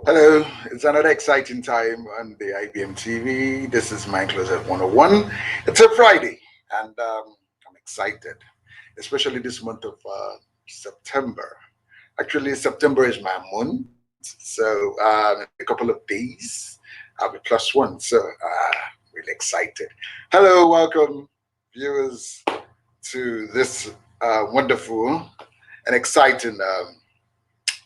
Hello, it's another exciting time on the IBM TV. This is Mind Closet 101. It's a Friday, and I'm excited, especially this month of September. Actually, September is my month, so in a couple of days, I'll be plus one. So, really excited. Hello, welcome, viewers, to this wonderful and exciting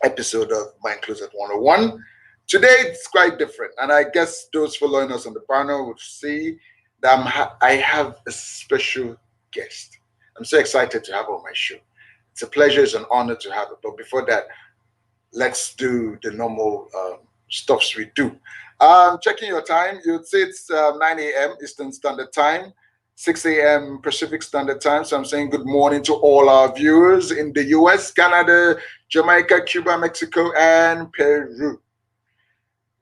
episode of Mind Closet 101. Today it's quite different, and I guess those following us on the panel will see that I have a special guest. I'm so excited to have her on my show. It's a pleasure, it's an honor to have her. But before that, let's do the normal stuffs we do. Checking your time, you'd say it's 9 a.m. Eastern Standard Time, 6 a.m. Pacific Standard Time. So I'm saying good morning to all our viewers in the US, Canada, Jamaica, Cuba, Mexico, and Peru.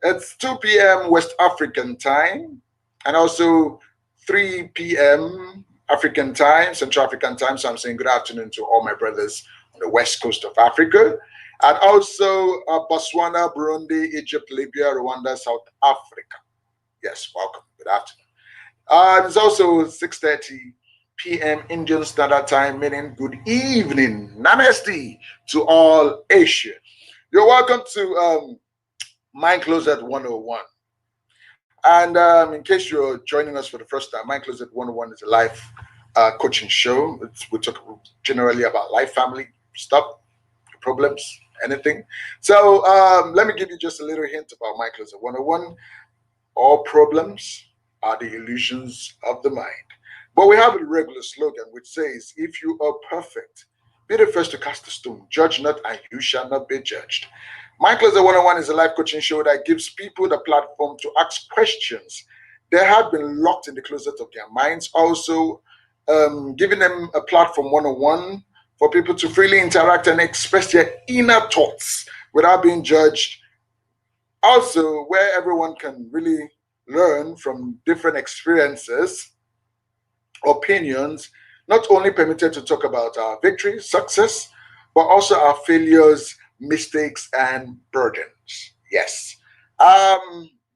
It's 2 p.m. West African time, and also 3 p.m. African time, Central African time. So I'm saying good afternoon to all my brothers on the west coast of Africa, and also Botswana, Burundi, Egypt, Libya, Rwanda, South Africa. Yes, welcome. Good afternoon. It's also 6:30 p.m. Indian Standard Time, meaning good evening. Namaste to all Asia. You're welcome to Mind Closet 101. And in case you're joining us for the first time, Mind Closet 101 is a life coaching show. We talk generally about life, family stuff, problems, anything. So let me give you just a little hint about Mind Closet 101. All problems are the illusions of the mind. But we have a regular slogan which says, if you are perfect, be the first to cast a stone. Judge not, and you shall not be judged. Mind Closet 101 is a life coaching show that gives people the platform to ask questions that have been locked in the closet of their minds. Also, giving them a platform one-on-one for people to freely interact and express their inner thoughts without being judged. Also, where everyone can really learn from different experiences, opinions, not only permitted to talk about our victory, success, but also our failures, mistakes, and burdens. Yes.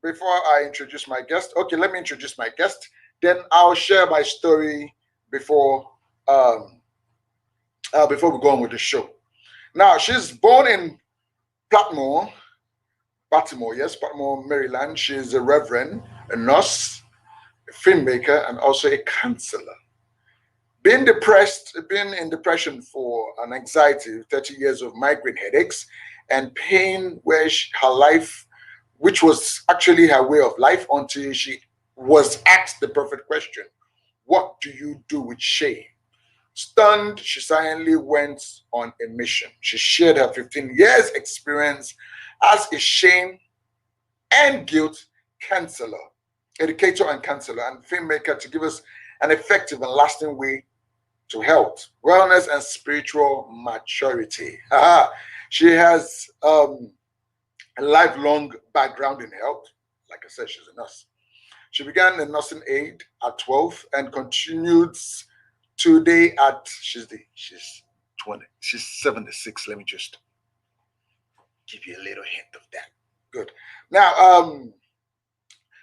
Before I introduce my guest, okay, let me introduce my guest. Then I'll share my story before before we go on with the show. Now, she's born in Baltimore, yes, Baltimore, Maryland. She's a reverend, a nurse, a filmmaker, and also a counselor. Being in depression for an anxiety, 30 years of migraine headaches and pain, where her life, which was actually her way of life, until she was asked the perfect question: what do you do with shame? Stunned, she silently went on a mission. She shared her 15 years experience as a shame and guilt counselor, educator and counselor, and filmmaker to give us an effective and lasting way to health, wellness, and spiritual maturity. She has a lifelong background in health. Like I said, she's a nurse. She began a nursing aide at 12 and continued today at she's 20, she's 76. Let me just give you a little hint of that. Good. Now,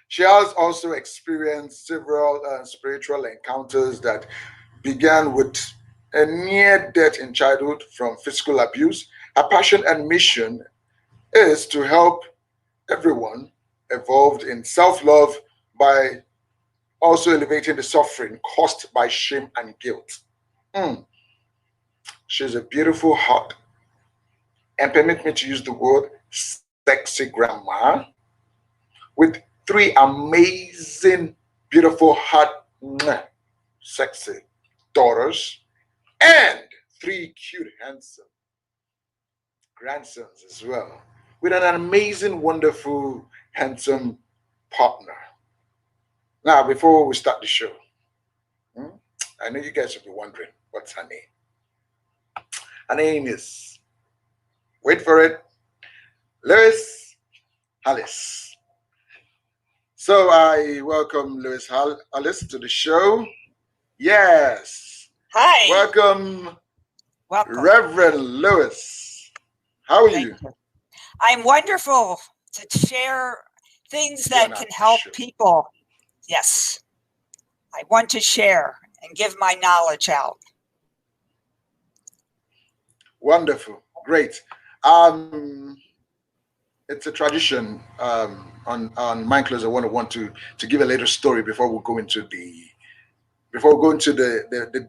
she has also experienced several spiritual encounters that began with a near death in childhood from physical abuse. Her passion and mission is to help everyone evolved in self-love by also elevating the suffering caused by shame and guilt. She's a beautiful heart, and permit me to use the word sexy grandma, with three amazing, beautiful, hot, sexy daughters, and 3 cute, handsome grandsons as well, with an amazing, wonderful, handsome partner. Now, before we start the show, hmm, I know you guys will be wondering what's her name. Her name is, wait for it, Lois Hollis. So I welcome Hollis to the show. Yes. Hi. Welcome, Welcome. Reverend Lois. How are Thank you? you. I'm wonderful to share things that can help people. Yes. I want to share and give my knowledge out. Wonderful. Great. It's a tradition on Mind Closer 101 to give a little story before we go into the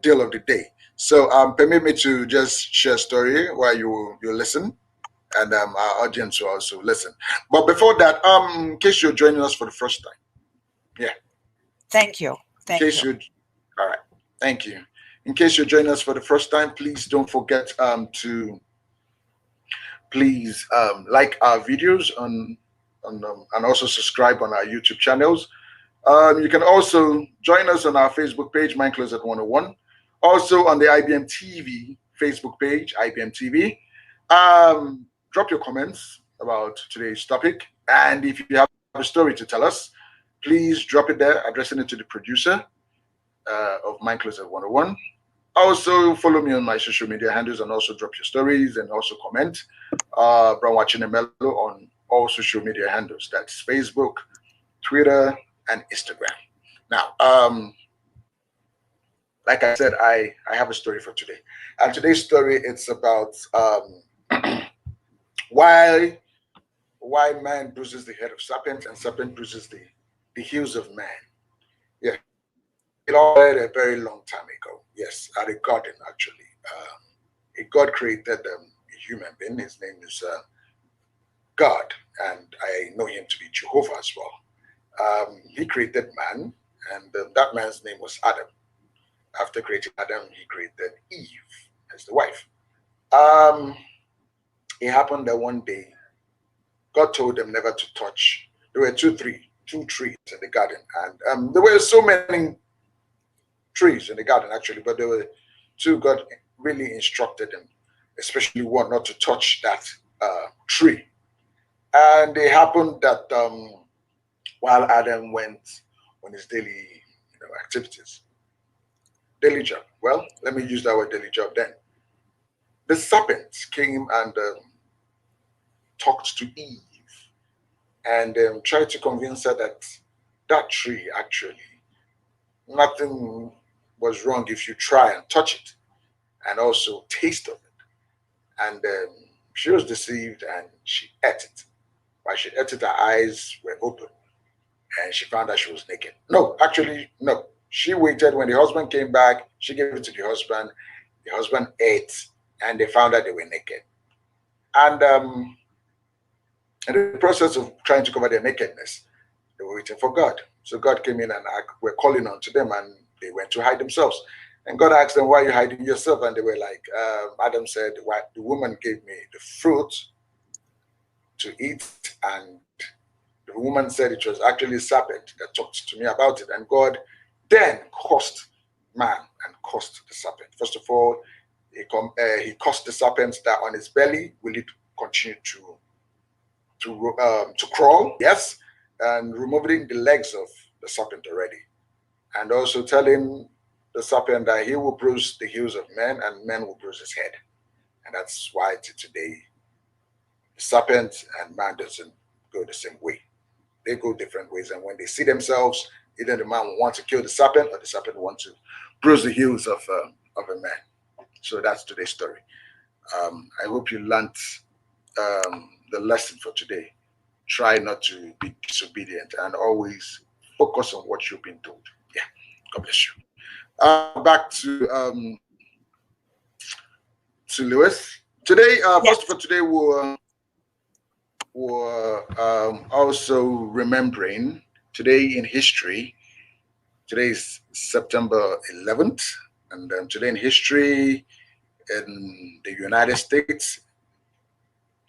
deal of the day. So permit me to just share a story while you listen, and our audience will also listen. But before that, in case you're joining us for the first time, yeah. Thank you. All right. Thank you. In case you're joining us for the first time, please don't forget to please like our videos and also subscribe on our YouTube channels. You can also join us on our Facebook page, Mind Closet 101. Also on the IBM TV Facebook page, IBM TV. Drop your comments about today's topic. And if you have a story to tell us, please drop it there, addressing it to the producer of Mind Closet 101. Also, follow me on my social media handles and also drop your stories and also comment. Brown Watching Mello on all social media handles. That's Facebook, Twitter, and Instagram. Now, like I said, I have a story for today. And today's story, it's about why man bruises the head of serpent and serpent bruises the heels of man. Yeah, it all started a very long time ago. Yes, at a garden, actually. God created a human being. His name is God, and I know him to be Jehovah as well. He created man, and that man's name was Adam. After creating Adam, he created Eve as the wife. Um, it happened that one day, God told them never to touch. There were two trees in the garden, and there were so many trees in the garden actually, but there were two. God really instructed them, especially one, not to touch that tree. And it happened that while Adam went on his daily activities, daily job. Well, let me use that word daily job then. The serpent came and talked to Eve and tried to convince her that that tree actually, nothing was wrong if you try and touch it and also taste of it. And she was deceived and she ate it. While she ate it, her eyes were open and she found out she was naked. No, actually, no. She waited when the husband came back. She gave it to the husband. The husband ate, and they found out they were naked. And in the process of trying to cover their nakedness, they were waiting for God. So God came in and were calling on to them, and they went to hide themselves. And God asked them, "Why are you hiding yourself?" And they were like, Adam said, "Why the woman gave me the fruit to eat, and the woman said it was actually a serpent that talked to me about it." And God then cursed man and cursed the serpent. First of all, he cursed the serpent that on his belly will it continue to crawl, yes, and removing the legs of the serpent already, and also telling the serpent that he will bruise the heels of men and men will bruise his head. And that's why today the serpent and man doesn't go the same way. They go different ways, and when they see themselves, either the man will want to kill the serpent or the serpent will want to bruise the heels of a man. So that's today's story. I hope you learned the lesson for today. Try not to be disobedient and always focus on what you've been told. Yeah, God bless you. Back to Lois. Today, first of all, today we're also remembering today in history. Today is September 11th, And today in history, in the United States,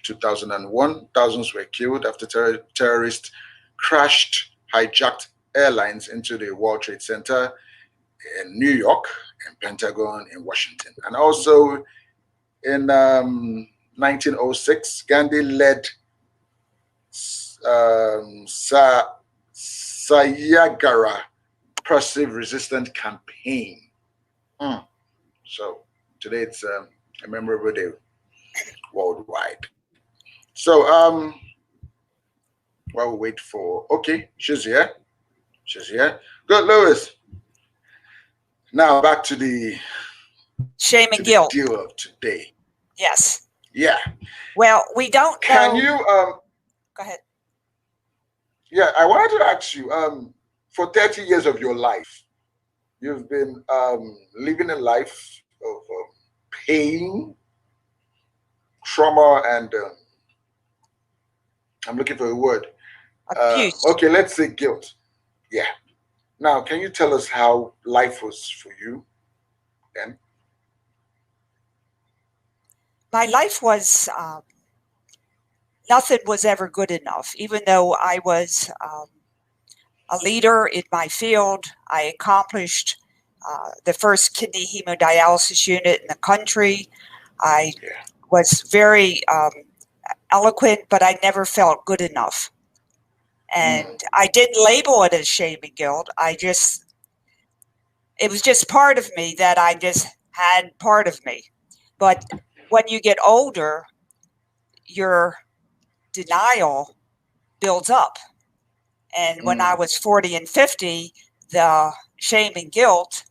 2001, thousands were killed after terrorists crashed hijacked airlines into the World Trade Center in New York and Pentagon in Washington. And also in 1906, Gandhi led Satyagara Passive Resistance Campaign. So today it's a memorable day worldwide. So while we wait for, okay, she's here. She's here. Good, Lois. Now back to the shame and guilt deal of today. Yes. Yeah. Well, we don't know. Can you go ahead. Yeah, I wanted to ask you, for 30 years of your life, you've been living a life of pain, trauma, and I'm looking for a word. Abuse. Okay, let's say guilt. Yeah. Now, can you tell us how life was for you then? My life was, nothing was ever good enough. Even though I was a leader in my field, I accomplished the first kidney hemodialysis unit in the country. I was very eloquent, but I never felt good enough. And I didn't label it as shame and guilt. It was just part of me that I just had part of me. But when you get older, your denial builds up. And when I was 40 and 50, the shame and guilt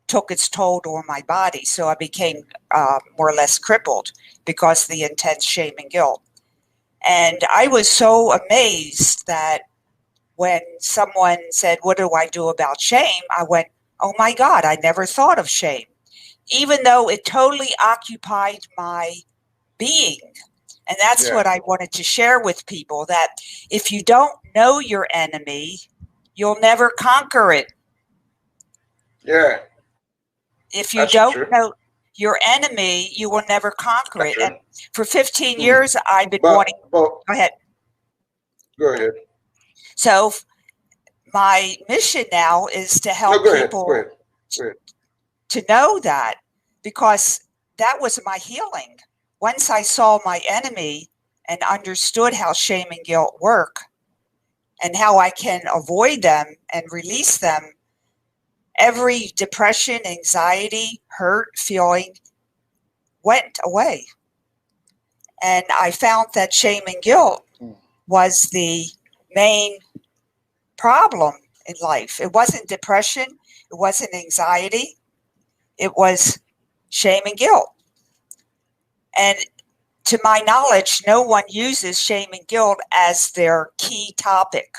took its toll on my body. So I became more or less crippled because of the intense shame and guilt. And I was so amazed that when someone said, "What do I do about shame?" I went, "Oh my God, I never thought of shame." Even though it totally occupied my being. And that's what I wanted to share with people, that if you don't know your enemy, you'll never conquer it. Yeah. If you don't know your enemy, you will never conquer it. And for 15 years, I've been wanting. Go ahead. Go ahead. So my mission now is to help people Go ahead. To know that, because that was my healing. Once I saw my enemy and understood how shame and guilt work and how I can avoid them and release them, every depression, anxiety, hurt feeling went away. And I found that shame and guilt was the main problem in life. It wasn't depression. It wasn't anxiety. It was shame and guilt. And to my knowledge, no one uses shame and guilt as their key topic.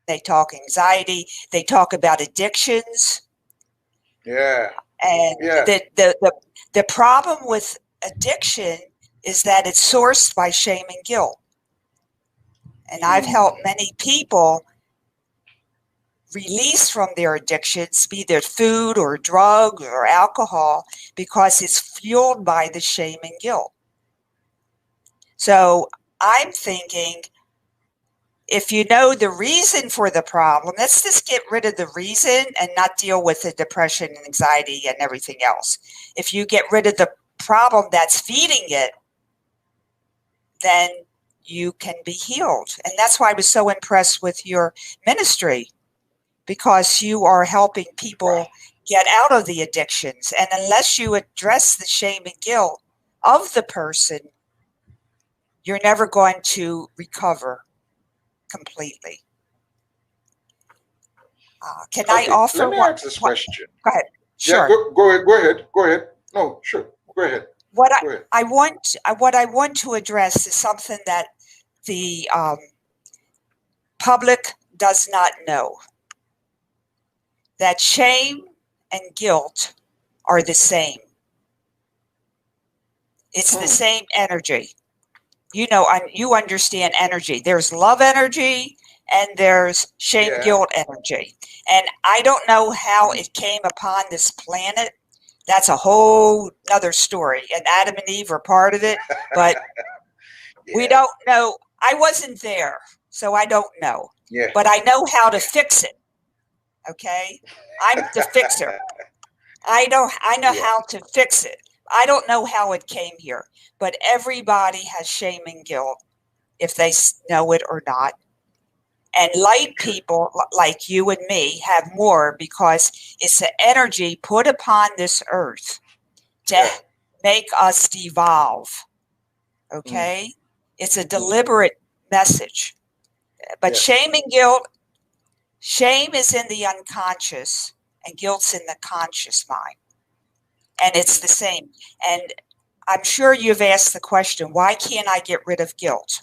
They talk anxiety. They talk about addictions. Yeah. And the problem with addiction is that it's sourced by shame and guilt. And I've helped many people release from their addictions, be it food or drug or alcohol, because it's fueled by the shame and guilt. So I'm thinking, if you know the reason for the problem, let's just get rid of the reason and not deal with the depression and anxiety and everything else. If you get rid of the problem that's feeding it, then you can be healed. And that's why I was so impressed with your ministry, because you are helping people get out of the addictions. And unless you address the shame and guilt of the person, you're never going to recover completely. Can I offer Let me ask this question. Go ahead. Sure. Yeah, go ahead. No, sure. Go ahead. What I want to address is something that the public does not know. That shame and guilt are the same. It's the same energy. You know, you understand energy. There's love energy and there's shame Yeah. guilt energy. And I don't know how it came upon this planet. That's a whole other story. And Adam and Eve are part of it, but we Yeah. don't know. I wasn't there, so I don't know. Yeah. But I know how to fix it. Okay? I'm the fixer. I know Yeah. how to fix it. I don't know how it came here, but everybody has shame and guilt if they know it or not. And light Okay. people like you and me have more because it's the energy put upon this earth to Yeah. make us evolve. Mm. Okay? It's a Mm. deliberate message. But Yeah. shame and guilt, shame is in the unconscious and guilt's in the conscious mind. And it's Mm. the same. And I'm sure you've asked the question, why can't I get rid of guilt?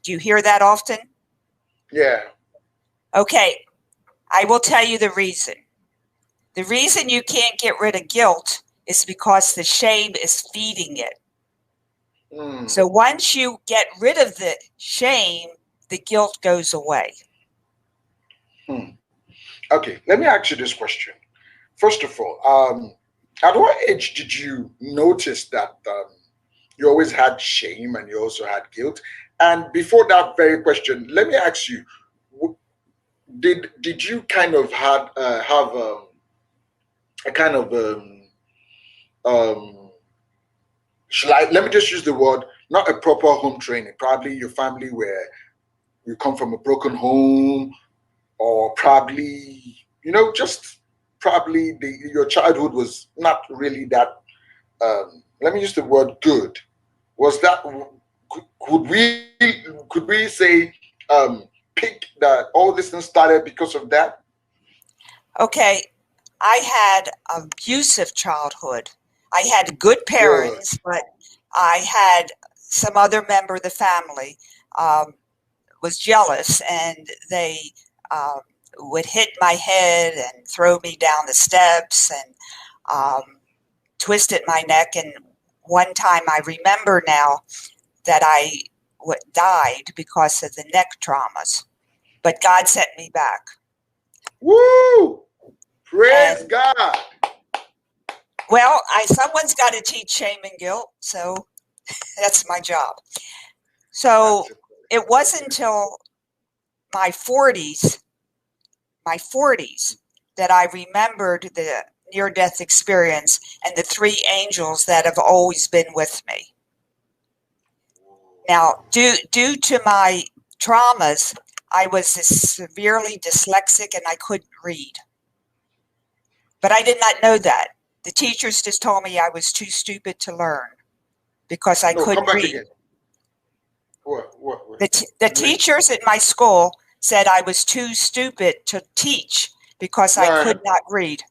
Do you hear that often? Yeah. Okay, I will tell you the reason. The reason you can't get rid of guilt is because the shame is feeding it. Mm. So once you get rid of the shame, the guilt goes away. Hmm. Okay. Let me ask you this question. First of all, at what age did you notice that you always had shame and you also had guilt? And before that very question, let me ask you: did you kind of have a kind of um, shall I, let me just use the word, not a proper home training? Probably your family where you come from a broken home, or probably just probably your childhood was not really that. Let me use the word good. Was that could we say pick that all this thing started because of that? Okay, I had abusive childhood. I had good Good. parents, but I had some other member of the family um, was jealous, and they um, would hit my head and throw me down the steps and um, twisted my neck. And one time, I remember now that I died because of the neck traumas, but God set me back. Woo! Praise And God. well, someone's got to teach shame and guilt, so that's my job. So That's it. it That's wasn't it. until my 40s, my 40s, that I remembered the near death experience and the three angels that have always been with me. Now, due to my traumas, I was severely dyslexic and I couldn't read. But I did not know that. The teachers just told me I was too stupid to learn because I No, come couldn't back read. again. What? The Wait. teachers at my school said I was too stupid to teach because No, I could not read.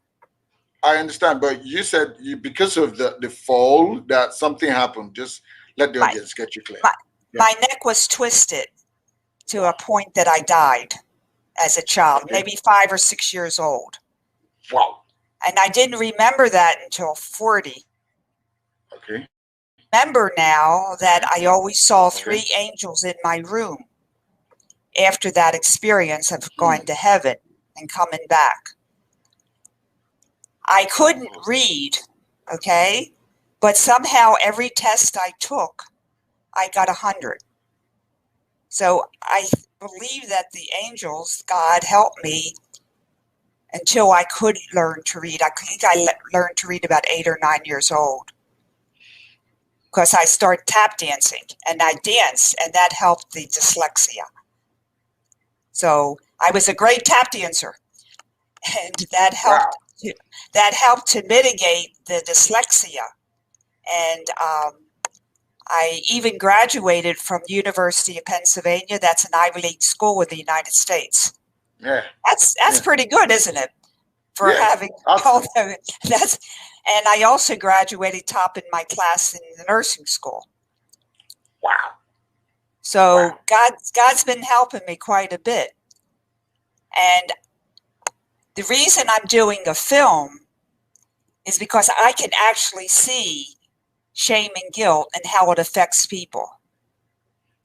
I understand, but you said because of the fall that something happened. Just let the My, audience get you clear. my, Yeah. my neck was twisted to a Wow. point that I died as a child, Okay. maybe 5 or 6 years old. Wow. And I didn't remember that until 40. Okay. Remember now that I always saw Okay. three angels in my room after that experience of Hmm. going to heaven and coming back. I couldn't Oh. read, okay? But somehow every test I took, I got 100. So I believe that the angels, God helped me until I could learn to read. I think I learned to read about 8 or 9 years old because I started tap dancing and I danced and that helped the dyslexia. So I was a great tap dancer and Wow. that helped to mitigate the dyslexia. And I even graduated from University of Pennsylvania. That's an Ivy League school in the United States. Yeah. That's Yeah. pretty good, isn't it? For Yeah. having all Awesome. that's and I also graduated top in my class in the nursing school. Wow. So Wow. God's been helping me quite a bit. And the reason I'm doing a film is because I can actually see shame and guilt and how it affects people.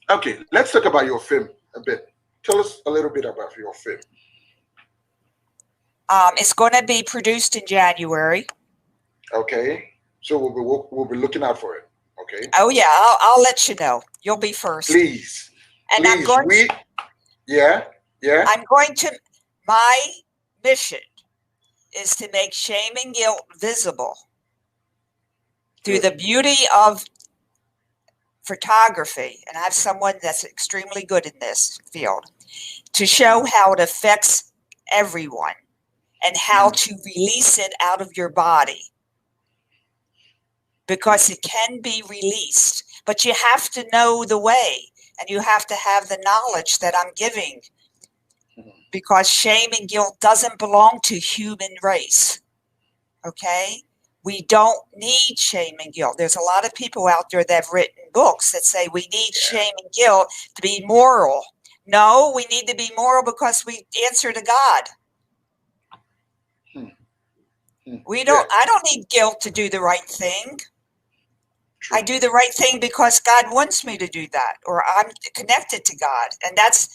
Okay. Let's talk about your film a bit. Tell us a little bit about your film. It's going to be produced in January. Okay, so we'll be looking out for it. Okay, Oh yeah, I'll let you know. You'll be first. please, And please. Yeah, yeah. I'm going to. My mission is to make shame and guilt visible through Good. the beauty of photography, and I have someone that's extremely good in this field to show how it affects everyone and how Mhm. to release it out of your body, because it can be released, but you have to know the way and you have to have the knowledge that I'm giving, Mhm. because shame and guilt doesn't belong to human race. Okay? We don't need shame and guilt. There's a lot of people out there that have written books that say we need Yeah. shame and guilt to be moral. No, we need to be moral because we answer to God. Hmm. Hmm. We Yeah. don't I don't need guilt to do the right thing. I True. do the right thing because God wants me to do that, or I'm connected to God. And that's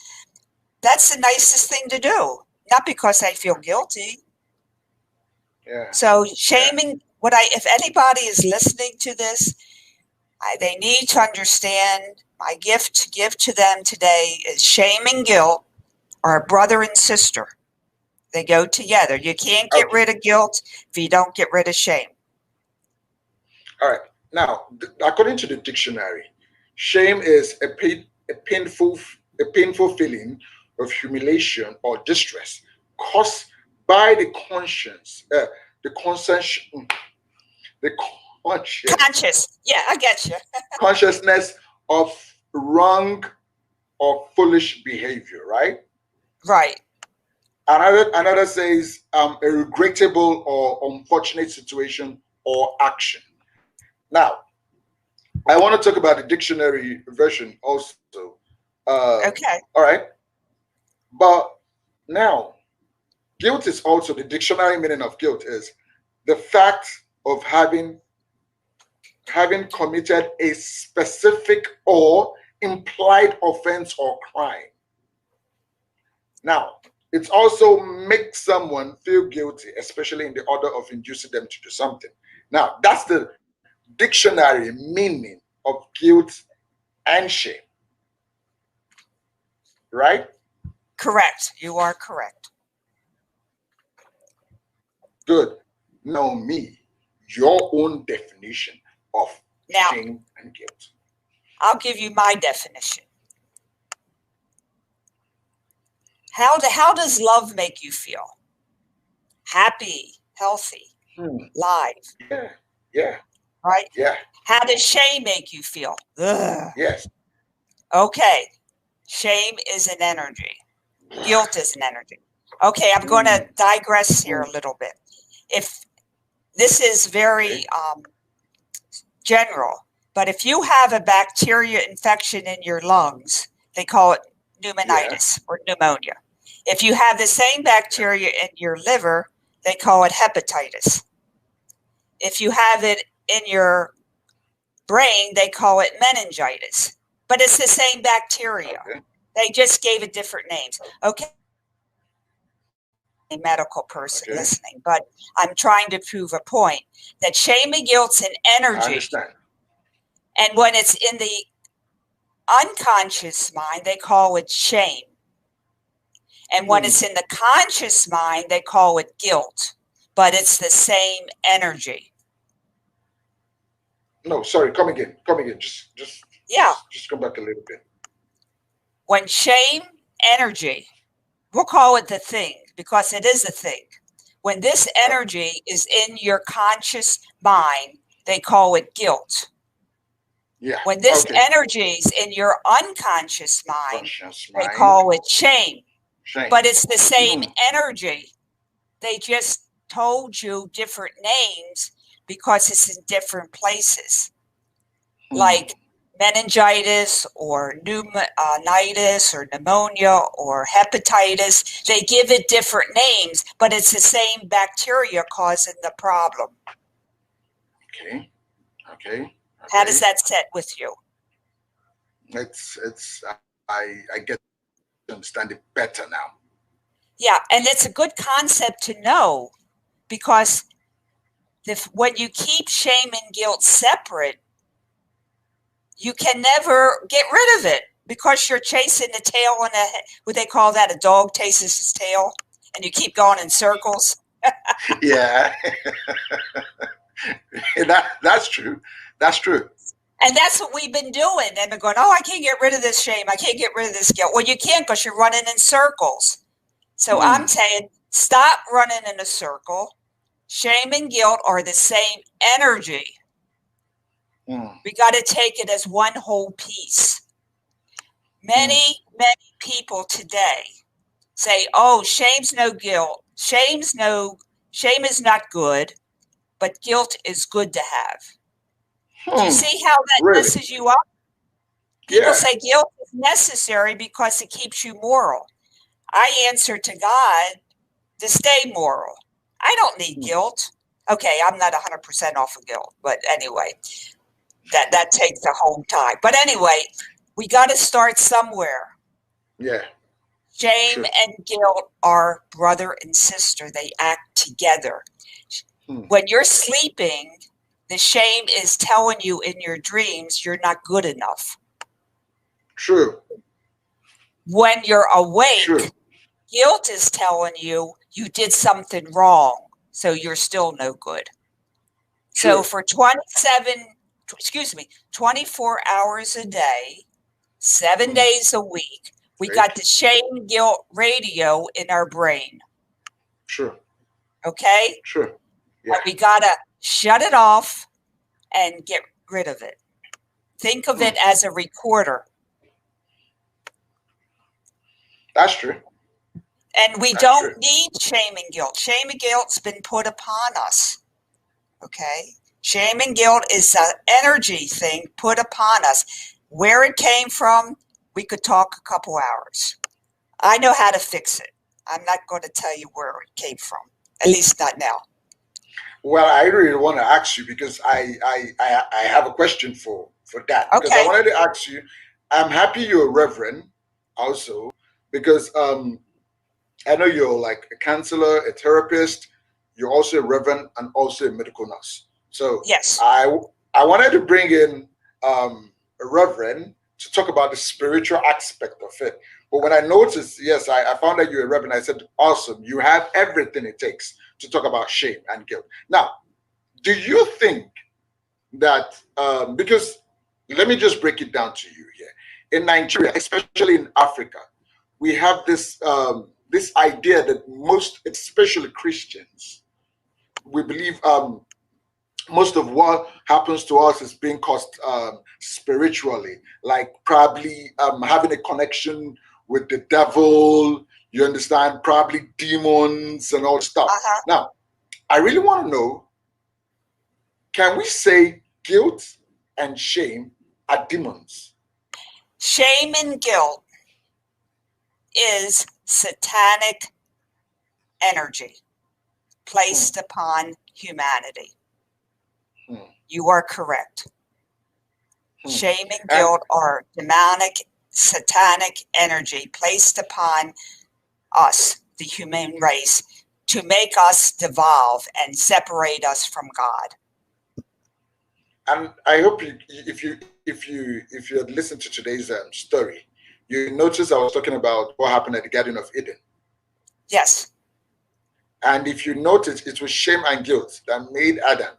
the nicest thing to do. Not because I feel guilty. Yeah. So Yeah. shaming if anybody is listening to this, they need to understand my gift to give to them today is shame and guilt are brother and sister. They go together. You can't get Okay. rid of guilt if you don't get rid of shame. All right. Now, according to the dictionary, shame is a painful feeling of humiliation or distress caused by the conscience, the conscious Conscious. Yeah, I get you. consciousness of wrong or foolish behavior, right? Right. Another says a regrettable or unfortunate situation or action. Now, I want to talk about the dictionary version also. Okay. All right, but now guilt is also the dictionary meaning of guilt is the fact of having committed a specific or implied offense or crime. Now, it also makes someone feel guilty, especially in the order of inducing them to do something. Now, that's the dictionary meaning of guilt and shame, right? Correct. You are correct. Good. Now, me, your own definition of Now, shame and guilt. I'll give you my definition. How does love make you feel? Happy, healthy, Hmm. live, Yeah, yeah, right? yeah, How does shame make you feel? Ugh. yes. Okay. Shame is an energy. Guilt is an energy. Okay, I'm going to Mm, digress here a mm, little bit. If this is very okay, general, but if you have a bacteria infection in your lungs, they call it yeah. pneumonitis or pneumonia. If you have the same bacteria in your liver, they call it hepatitis. If you have it in your brain, they call it meningitis. But it's the same bacteria. Okay, They just gave it different names. Okay, a medical person okay. listening, but I'm trying to prove a point that shame and guilt's an I energy. understand. And when it's in the unconscious mind, they call it shame. And when Hmm. it's in the conscious mind, they call it guilt. But it's the same energy. No, sorry. Come again. Come again. Yeah. Just come back a little bit. When shame, energy, we'll call it the thing because it is a thing. When this Yep. energy is in your conscious mind, they call it guilt. Yeah. When this Okay. energy is in your unconscious mind, Conscious they mind. call it shame. Shame. But it's the same Hmm. energy. They just told you different names because it's in different places, Hmm. like meningitis or pneumonitis or pneumonia or hepatitis. They give it different names, but it's the same bacteria causing the problem. Okay. Okay. How does Okay. that set with you? It's I get it. understand it better now. Yeah, and it's a good concept to know, because when you keep shame and guilt separate, you can never get rid of it, because you're chasing the tail on what they call that, a dog chases his tail, and you keep going in circles. Yeah, that's true. That's true. And that's what we've been doing. And they're going, oh, I can't get rid of this shame. I can't get rid of this guilt. Well, you can't, because you're running in circles. So I'm saying, stop running in a circle. Shame and guilt are the same energy. We got to take it as one whole piece. Many people today say, oh, shame's no guilt. Shame is not good, but guilt is good to have. Do you see how that messes you up? People say guilt is necessary because it keeps you moral. I answer to God to stay moral. I don't need guilt. Okay, I'm not 100% off of guilt, but anyway, that takes a whole time. But anyway, we got to start somewhere. Yeah. Shame and guilt are brother and sister. They act together. When you're sleeping, the shame is telling you in your dreams you're not good enough. True. When you're awake, guilt is telling you you did something wrong, so you're still no good. So for 24 hours a day, 7 days a week, we got the shame guilt radio in our brain. Sure. Okay? Sure. Yeah. And we got to shut it off and get rid of it. Think of it as a recorder. That's true. And we don't need shame and guilt. Shame and guilt's been put upon us. Okay? Shame and guilt is an energy thing put upon us. Where it came from, we could talk a couple hours. I know how to fix it. I'm not going to tell you where it came from, at least not now. Well, I really want to ask you, because I have a question for that. Because I wanted to ask you, I'm happy you're a reverend also, because I know you're like a counselor, a therapist, you're also a reverend and also a medical nurse. So yes, I wanted to bring in a reverend to talk about the spiritual aspect of it. But when I noticed, I found that you're a reverend, I said, awesome, you have everything it takes to talk about shame and guilt. Now, do you think that, because let me just break it down to you here. In Nigeria, especially in Africa, we have this this idea that most, especially Christians, we believe most of what happens to us is being caused spiritually, like probably having a connection with the devil, you understand, probably demons and all stuff. Now, I really want to know, can we say guilt and shame are demons? Shame and guilt is satanic energy placed upon humanity. You are correct. Shame and guilt are demonic, satanic energy placed upon us, the human race, to make us devolve and separate us from God. And I hope if you had listened to today's story, you notice I was talking about what happened at the Garden of Eden. Yes. And if you notice, it was shame and guilt that made Adam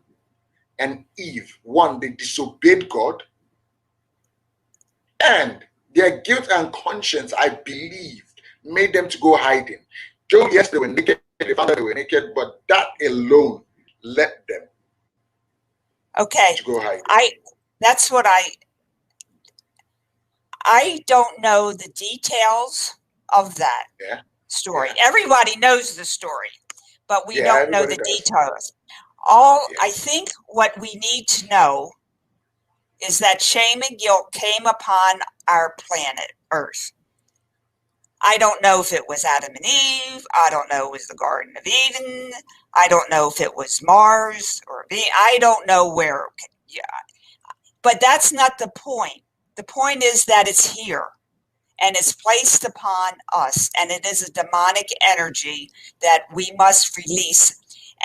and Eve, one, they disobeyed God, and their guilt and conscience, I believed, made them to go hiding. Job, yes, they were naked, they found out they were naked, but that alone led them to go hiding. That's what I don't know the details of that story. Everybody knows the story, but we don't know the details. I think what we need to know is that shame and guilt came upon our planet Earth. I don't know if it was Adam and Eve. I don't know if it was the Garden of Eden. I don't know if it was Mars or I don't know where. But that's not the point. The point is that it's here. and it's placed upon us, and it is a demonic energy that we must release.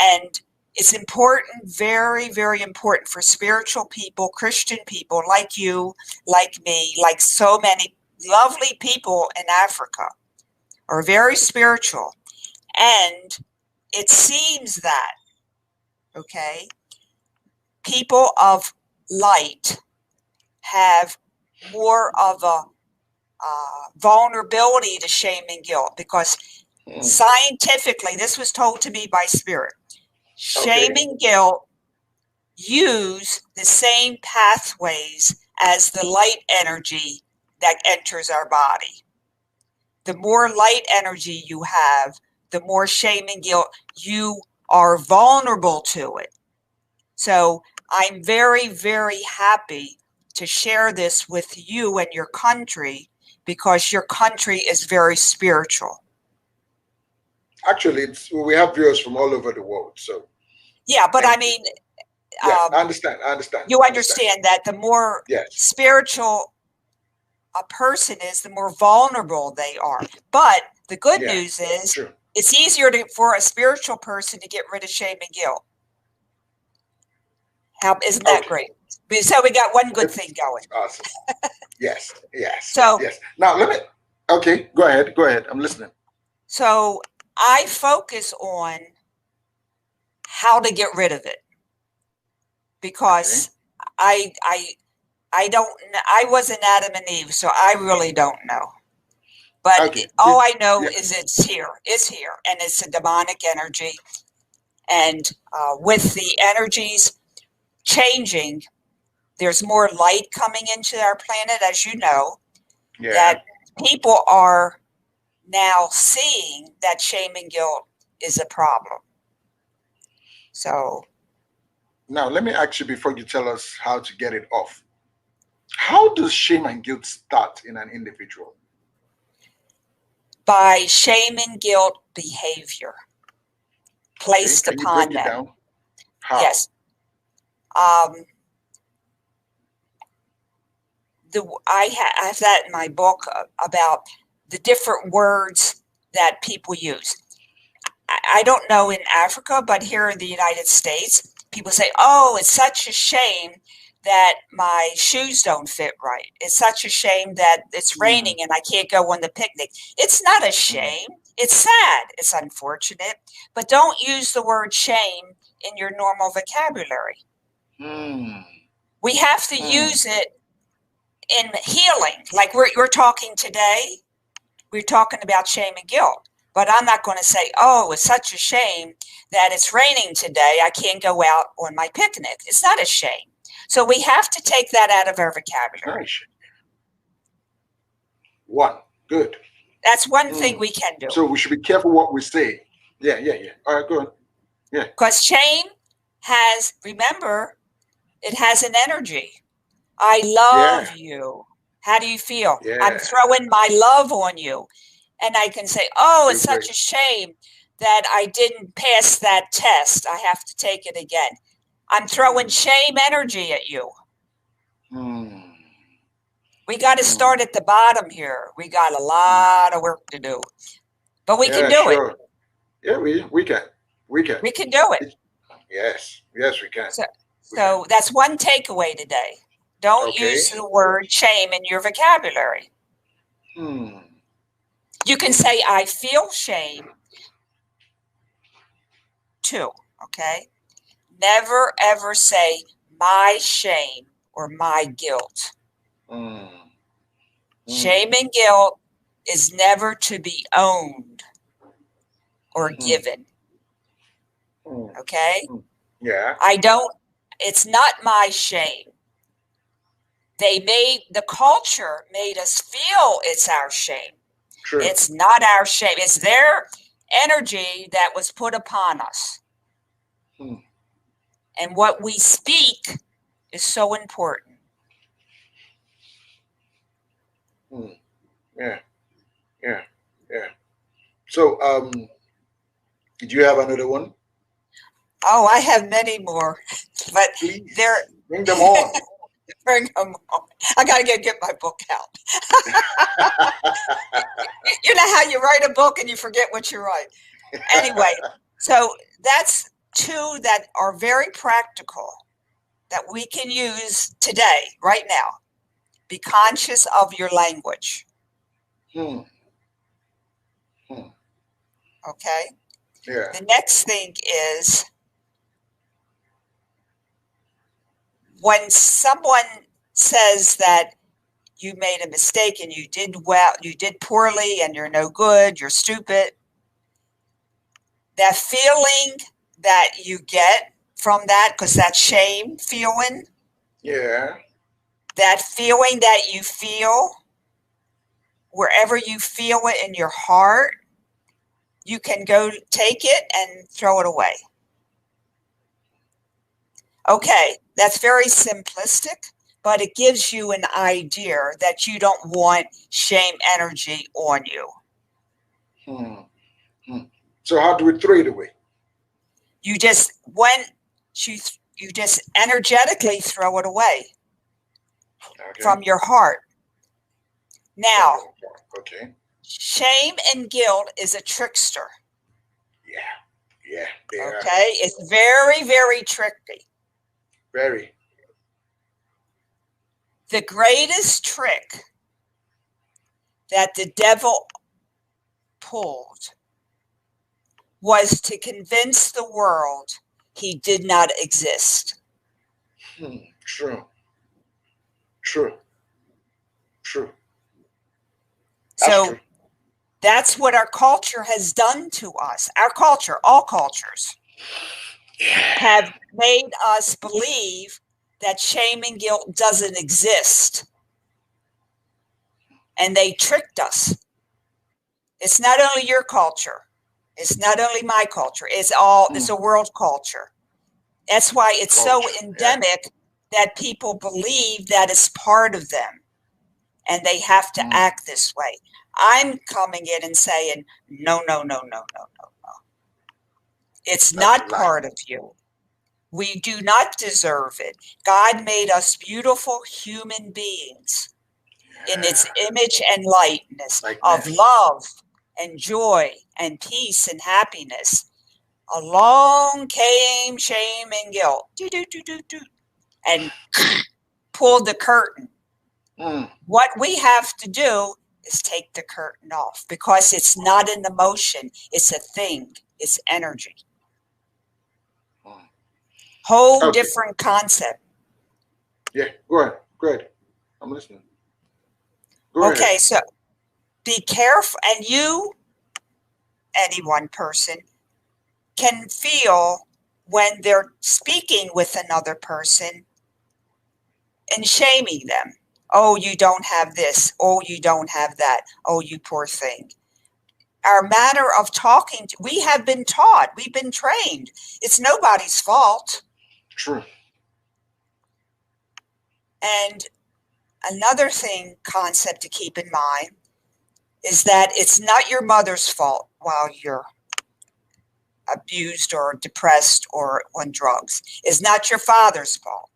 And it's important, very, very important for spiritual people, Christian people like you, like me, like so many lovely people in Africa are very spiritual. And it seems that, okay, people of light have more of a vulnerability to shame and guilt, because scientifically, this was told to me by spirit, shame and guilt use the same pathways as the light energy that enters our body. The more light energy you have, the more shame and guilt you are vulnerable to it. So I'm very, very happy to share this with you and your country, because your country is very spiritual. Actually, we have viewers from all over the world. So yeah, but I mean, yeah, I understand. You understand that the more yes. spiritual a person is, the more vulnerable they are. But the good news is true. It's easier for a spiritual person to get rid of shame and guilt. Isn't that great? So we got one good thing going. Awesome. Yes. So yes. Now let me. Okay, go ahead. I'm listening. So I focus on how to get rid of it, because I wasn't Adam and Eve, so I really don't know. But all I know is it's here. It's here, and it's a demonic energy. And with the energies changing, there's more light coming into our planet, as you know, that people are now seeing that shame and guilt is a problem. So now let me ask you, before you tell us how to get it off, how does shame and guilt start in an individual? By shame and guilt behavior placed upon them. Down? How? Yes. I have that in my book about the different words that people use. I don't know in Africa, but here in the United States, people say, "Oh, it's such a shame that my shoes don't fit right. It's such a shame that it's raining and I can't go on the picnic." It's not a shame. It's sad. It's unfortunate. But don't use the word shame in your normal vocabulary. We have to use it in healing. Like we're talking today, we're talking about shame and guilt. But I'm not going to say, "Oh, it's such a shame that it's raining today. I can't go out on my picnic." It's not a shame. So we have to take that out of our vocabulary. One. Good. That's one thing we can do. So we should be careful what we say. Yeah. All right, go on. Yeah. Because shame has, remember, it has an energy. I love you. How do you feel? Yeah. I'm throwing my love on you. And I can say, "Oh, it's such a shame that I didn't pass that test. I have to take it again." I'm throwing shame energy at you. We got to start at the bottom here. We got a lot of work to do. But we can do it. Yeah, we can. We can. We can do it. Yes, we can. So that's one takeaway today. Don't use the word shame in your vocabulary. You can say, "I feel shame," too, okay? Never, ever say "my shame" or "my guilt." Shame and guilt is never to be owned or given, okay? Yeah. It's not my shame. The culture made us feel it's our shame. True. It's not our shame. It's their energy that was put upon us. And what we speak is so important. Yeah. So, did you have another one? Oh, I have many more, but Please, bring them on. Bring them on. I got to get my book out. You know how you write a book and you forget what you write. Anyway, so that's two that are very practical that we can use today, right now. Be conscious of your language. Hmm. Hmm. Okay. Yeah. The next thing is when someone says that you made a mistake and you did well, you did poorly, and you're no good, you're stupid, that feeling that you get from that, because that shame feeling, Yeah. that feeling that you feel, wherever you feel it in your heart, you can go take it and throw it away. Okay, that's very simplistic, but it gives you an idea that you don't want shame energy on you. Hmm. Hmm. So how do we throw it away? You just you just energetically throw it away Okay. from your heart. From Now, your heart. Okay. shame and guilt is a trickster. Yeah. Yeah. They are Okay, it's very, very tricky. very. The greatest trick that the devil pulled was to convince the world he did not exist. Hmm. True. True. True. That's So true. that's what our culture has done to us. Our culture, all cultures, Yeah. have made us believe that shame and guilt doesn't exist. And they tricked us. It's not only your culture. It's not only my culture. It's Hmm. a world culture. That's why it's so Culture. Yeah. endemic that people believe that it's part of them and they have to Hmm. act this way. I'm coming in and saying, no, no, no, no, no, no. It's That's a not lie. part of you. We do not deserve it. God made us beautiful human beings in its Yeah. image and likeness of Likeness. love and joy and peace and happiness. Along came shame and guilt, and pulled the curtain. Hmm. What we have to do is take the curtain off because it's not an emotion, it's a thing, it's energy. Hmm. Whole Okay. different concept. Yeah. Go ahead. Go ahead. I'm listening. Go ahead. Okay, so be careful, and you, any one person, can feel when they're speaking with another person and shaming them. Oh, you don't have this. Oh, you don't have that. Oh, you poor thing. Our manner of talking, we have been taught, we've been trained. It's nobody's fault. True. And another thing, concept to keep in mind, is that it's not your mother's fault while you're abused or depressed or on drugs. It's not your father's fault.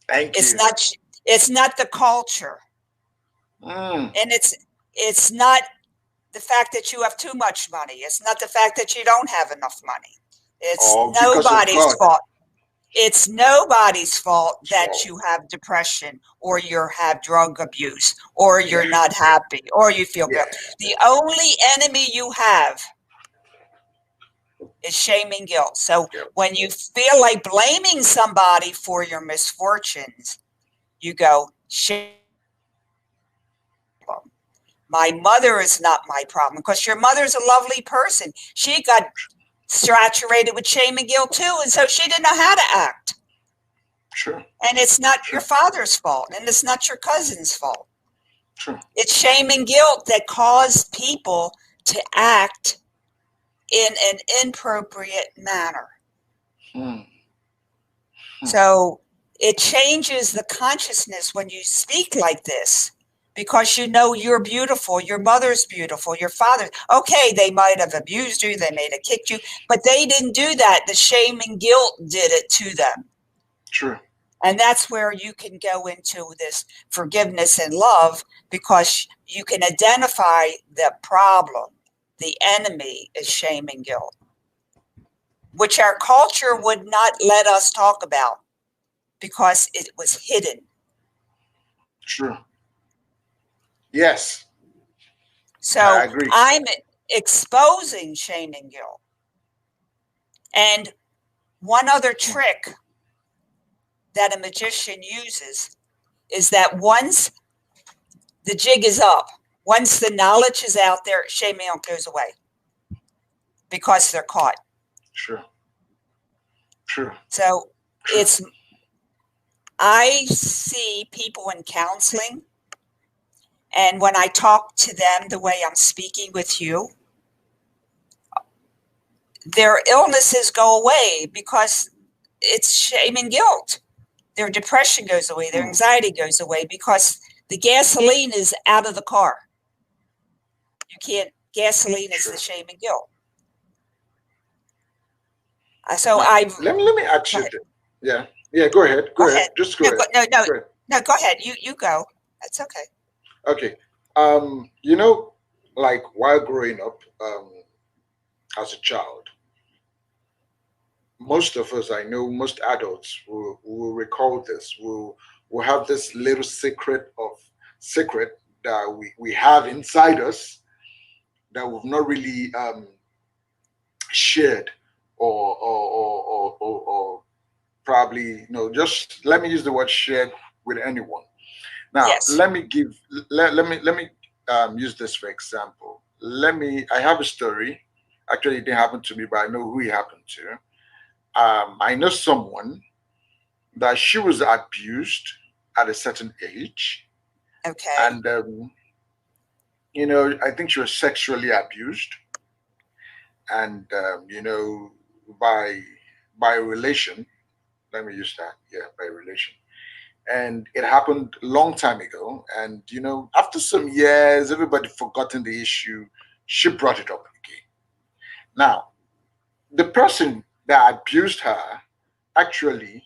Thank It's you. not it's not the culture. Mm. And it's not the fact that you have too much money. It's not the fact that you don't have enough money. It's All because of nobody's God. fault. It's nobody's fault that So you have depression or you have drug abuse or yeah. you're not happy or you feel Yeah. guilt. The only enemy you have is shame and guilt. So Yeah. when you feel like blaming somebody for your misfortunes, you go, shame. My mother is not my problem because your mother's a lovely person. She got saturated with shame and guilt too, and so she didn't know how to act. True. And it's not your True. father's fault, and it's not your cousin's fault. True. It's shame and guilt that cause people to act in an inappropriate manner. Hmm. Hmm. So it changes the consciousness when you speak like this because you know you're beautiful, your mother's beautiful, your father. Okay, they might have abused you, they might have kicked you, but they didn't do that. The shame and guilt did it to them. True. And that's where you can go into this forgiveness and love, because you can identify the problem. The enemy is shame and guilt, which our culture would not let us talk about because it was hidden. True. Yes, I So agree. I'm exposing shame and guilt. And one other trick that a magician uses is that once the jig is up, once the knowledge is out there, shame and guilt goes away because they're caught. True. True. So True. it's, I see people in counseling, and when I talk to them the way I'm speaking with you, their illnesses go away because it's shame and guilt. Their depression goes away, their anxiety goes away because the gasoline is out of the car. You can't, gasoline is the shame and guilt. So Now, I, let me ask go you ahead. this. Yeah. Yeah, go ahead. Go Go ahead. ahead. Just go No, ahead. no, Go ahead. no, go ahead. You go. That's okay. Okay. You know, like while growing up, as a child, most of us, I know most adults will recall this, will have this little secret that we have inside us that we've not really shared or probably, just let me use the word shared with anyone. Now, Yes. let me use this for example. I have a story. Actually, it didn't happen to me, but I know who it happened to. I know someone that she was abused at a certain age, Okay. and I think she was sexually abused, and by relation. Let me use that. Yeah, by relation. And it happened a long time ago. And after some years, everybody forgotten the issue. She brought it up again. Now, the person that abused her, actually,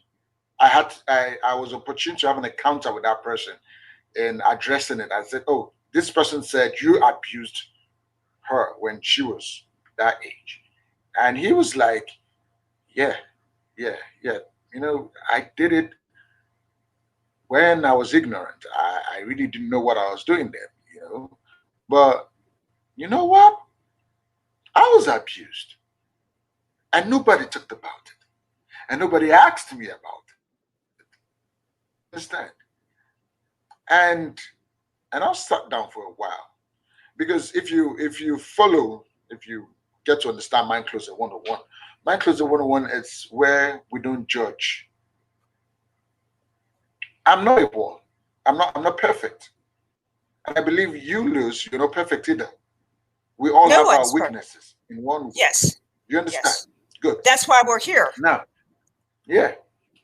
I was opportune to have an encounter with that person and addressing it. I said, "Oh, this person said you abused her when she was that age," and he was like, "Yeah, yeah, yeah. I did it when I was ignorant. I really didn't know what I was doing there. But you know what? I was abused, and nobody talked about it, and nobody asked me about it. Understand?" And I sat down for a while, because if you get to understand Mind Closer 101, Mind Closer 101 is where we don't judge. I'm not a wall. I'm not perfect. And I believe you lose, you're not perfect either. We all No have our one's perfect. weaknesses in one way. Yes. You understand? Yes. Good. That's why we're here. Now, yeah.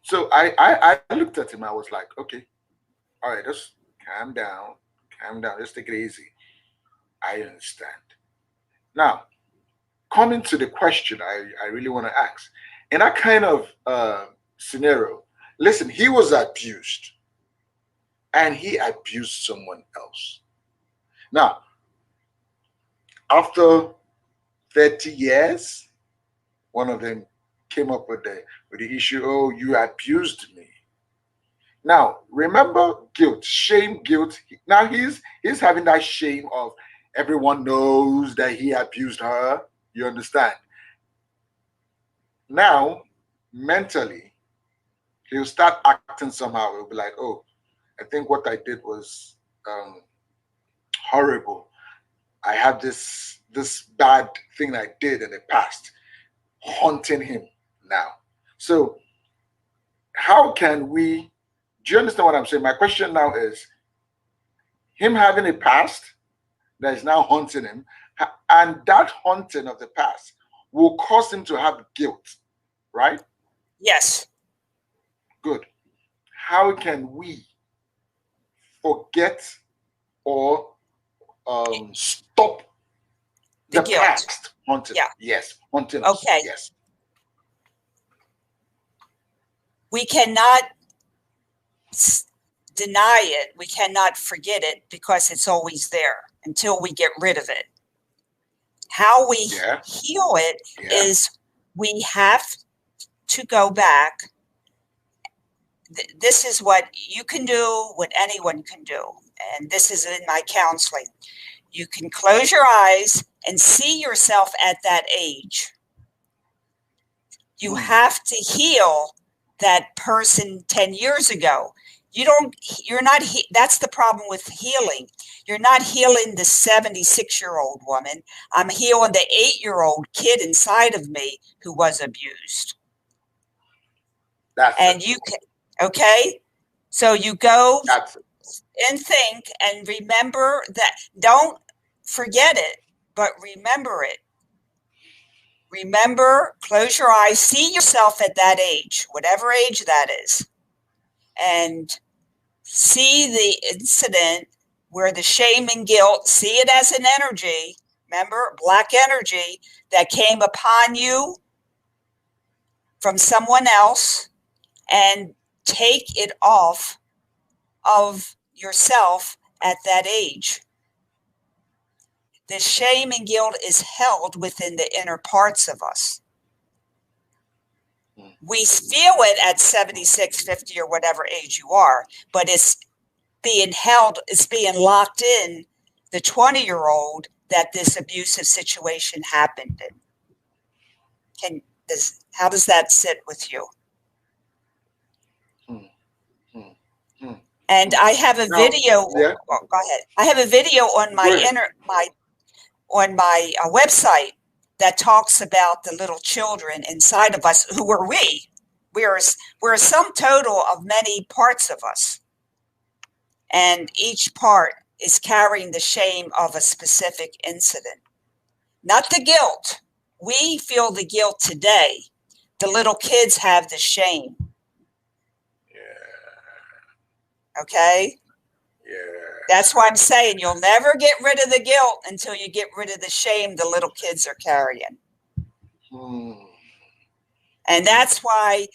So I looked at him, I was like, okay, all right, just calm down, just take it easy. I understand. Now, coming to the question I really want to ask. In that kind of scenario, listen, he was abused and he abused someone else. Now, after 30 years, one of them came up with the issue, oh, you abused me. Now, remember guilt, shame, guilt. Now he's having that shame of everyone knows that he abused her. You understand? Now, mentally, he'll start acting somehow. He'll be like, "Oh, I think what I did was um, horrible. I have this bad thing I did in the past haunting him now." So, how can we? Do you understand what I'm saying? My question now is: him having a past that is now haunting him, and that haunting of the past will cause him to have guilt, right? Yes. Good. How can we forget or stop The the guilt. past haunting? Yeah. Yes, haunting us. Okay. Yes. We cannot deny it. We cannot forget it because it's always there until we get rid of it. How we heal it is we have to go back. This is what you can do, what anyone can do. And this is in my counseling. You can close your eyes and see yourself at that age. You have to heal that person 10 years ago. That's the problem with healing. You're not healing the 76-year-old woman. I'm healing the 8-year-old kid inside of me who was abused. You can, okay? So you go and think and remember that. Don't forget it, but remember it. Remember, close your eyes, see yourself at that age, whatever age that is, and see the incident where the shame and guilt, see it as an energy, remember, black energy that came upon you from someone else, and take it off of yourself at that age. The shame and guilt is held within the inner parts of us. We feel it at 76, 50, or whatever age you are, but it's being held, it's being locked in the 20-year-old that this abusive situation happened in. How does that sit with you? And I have a video. Yeah. Well, go ahead. I have a video on my website that talks about the little children inside of us. Who are we? We're a sum total of many parts of us, and each part is carrying the shame of a specific incident, not the guilt. We feel the guilt today. The little kids have the shame. Yeah. Okay? Yeah. That's why I'm saying you'll never get rid of the guilt until you get rid of the shame the little kids are carrying. And that's why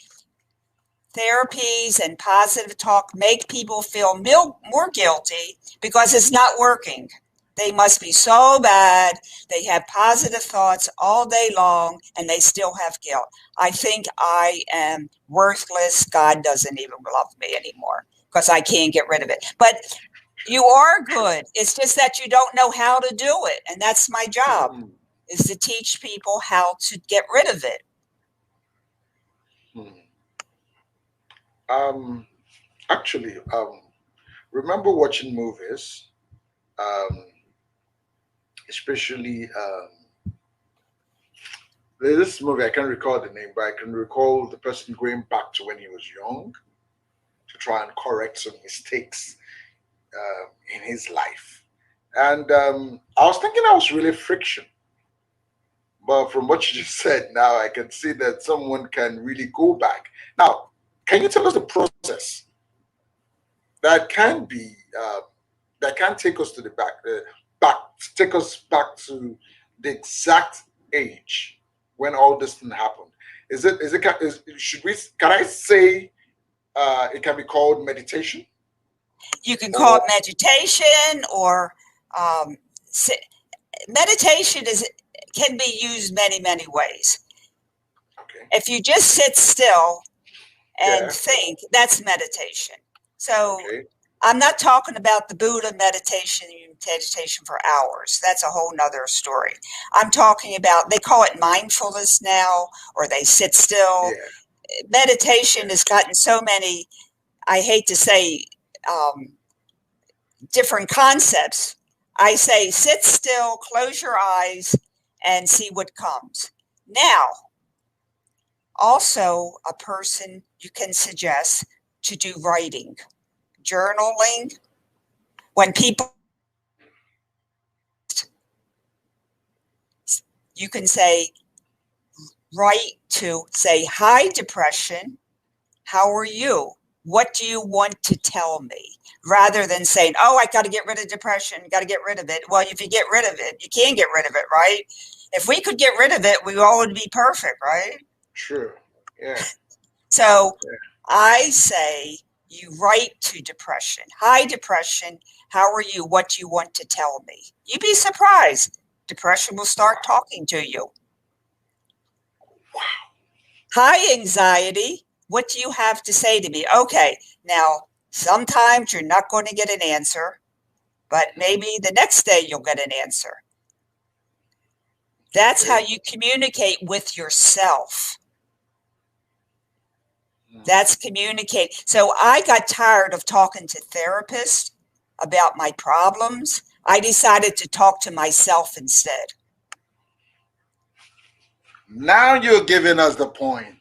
therapies and positive talk make people feel more guilty, because it's not working. They must be so bad. They have positive thoughts all day long, and they still have guilt. I think I am worthless. God doesn't even love me anymore because I can't get rid of it. But you are good. It's just that you don't know how to do it. And that's my job, is to teach people how to get rid of it. Actually, remember watching movies, especially this movie, I can't recall the name, but I can recall the person going back to when he was young to try and correct some mistakes in his life. And I was thinking I was really friction. But from what you just said, now I can see that someone can really go back. Now, can you tell us the process that can be that can take us to the take us back to the exact age when all this thing happened? Should we? Can I say it can be called meditation? You can call it meditation, or meditation can be used many ways. Okay. If you just sit still and think, that's meditation. So I'm not talking about the Buddha meditation for hours. That's a whole nother story. I'm talking about, they call it mindfulness now, or they sit still. Meditation has gotten so many, I hate to say, different concepts. I say sit still, close your eyes, and see what comes. Now, also a person you can suggest to do writing, journaling. When people, you can say, write to say, hi, depression, how are you? What do you want to tell me? Rather than saying, oh, I got to get rid of depression, got to get rid of it. Well, if you get rid of it, you can get rid of it, right? If we could get rid of it, we all would be perfect, right? True. Yeah. So I say, you write to depression. Hi, depression. How are you? What do you want to tell me? You'd be surprised. Depression will start talking to you. Hi, anxiety. What do you have to say to me? Okay, now sometimes you're not going to get an answer, but maybe the next day you'll get an answer. That's how you communicate with yourself. That's communicate. So I got tired of talking to therapists about my problems. I decided to talk to myself instead. Now you're giving us the point.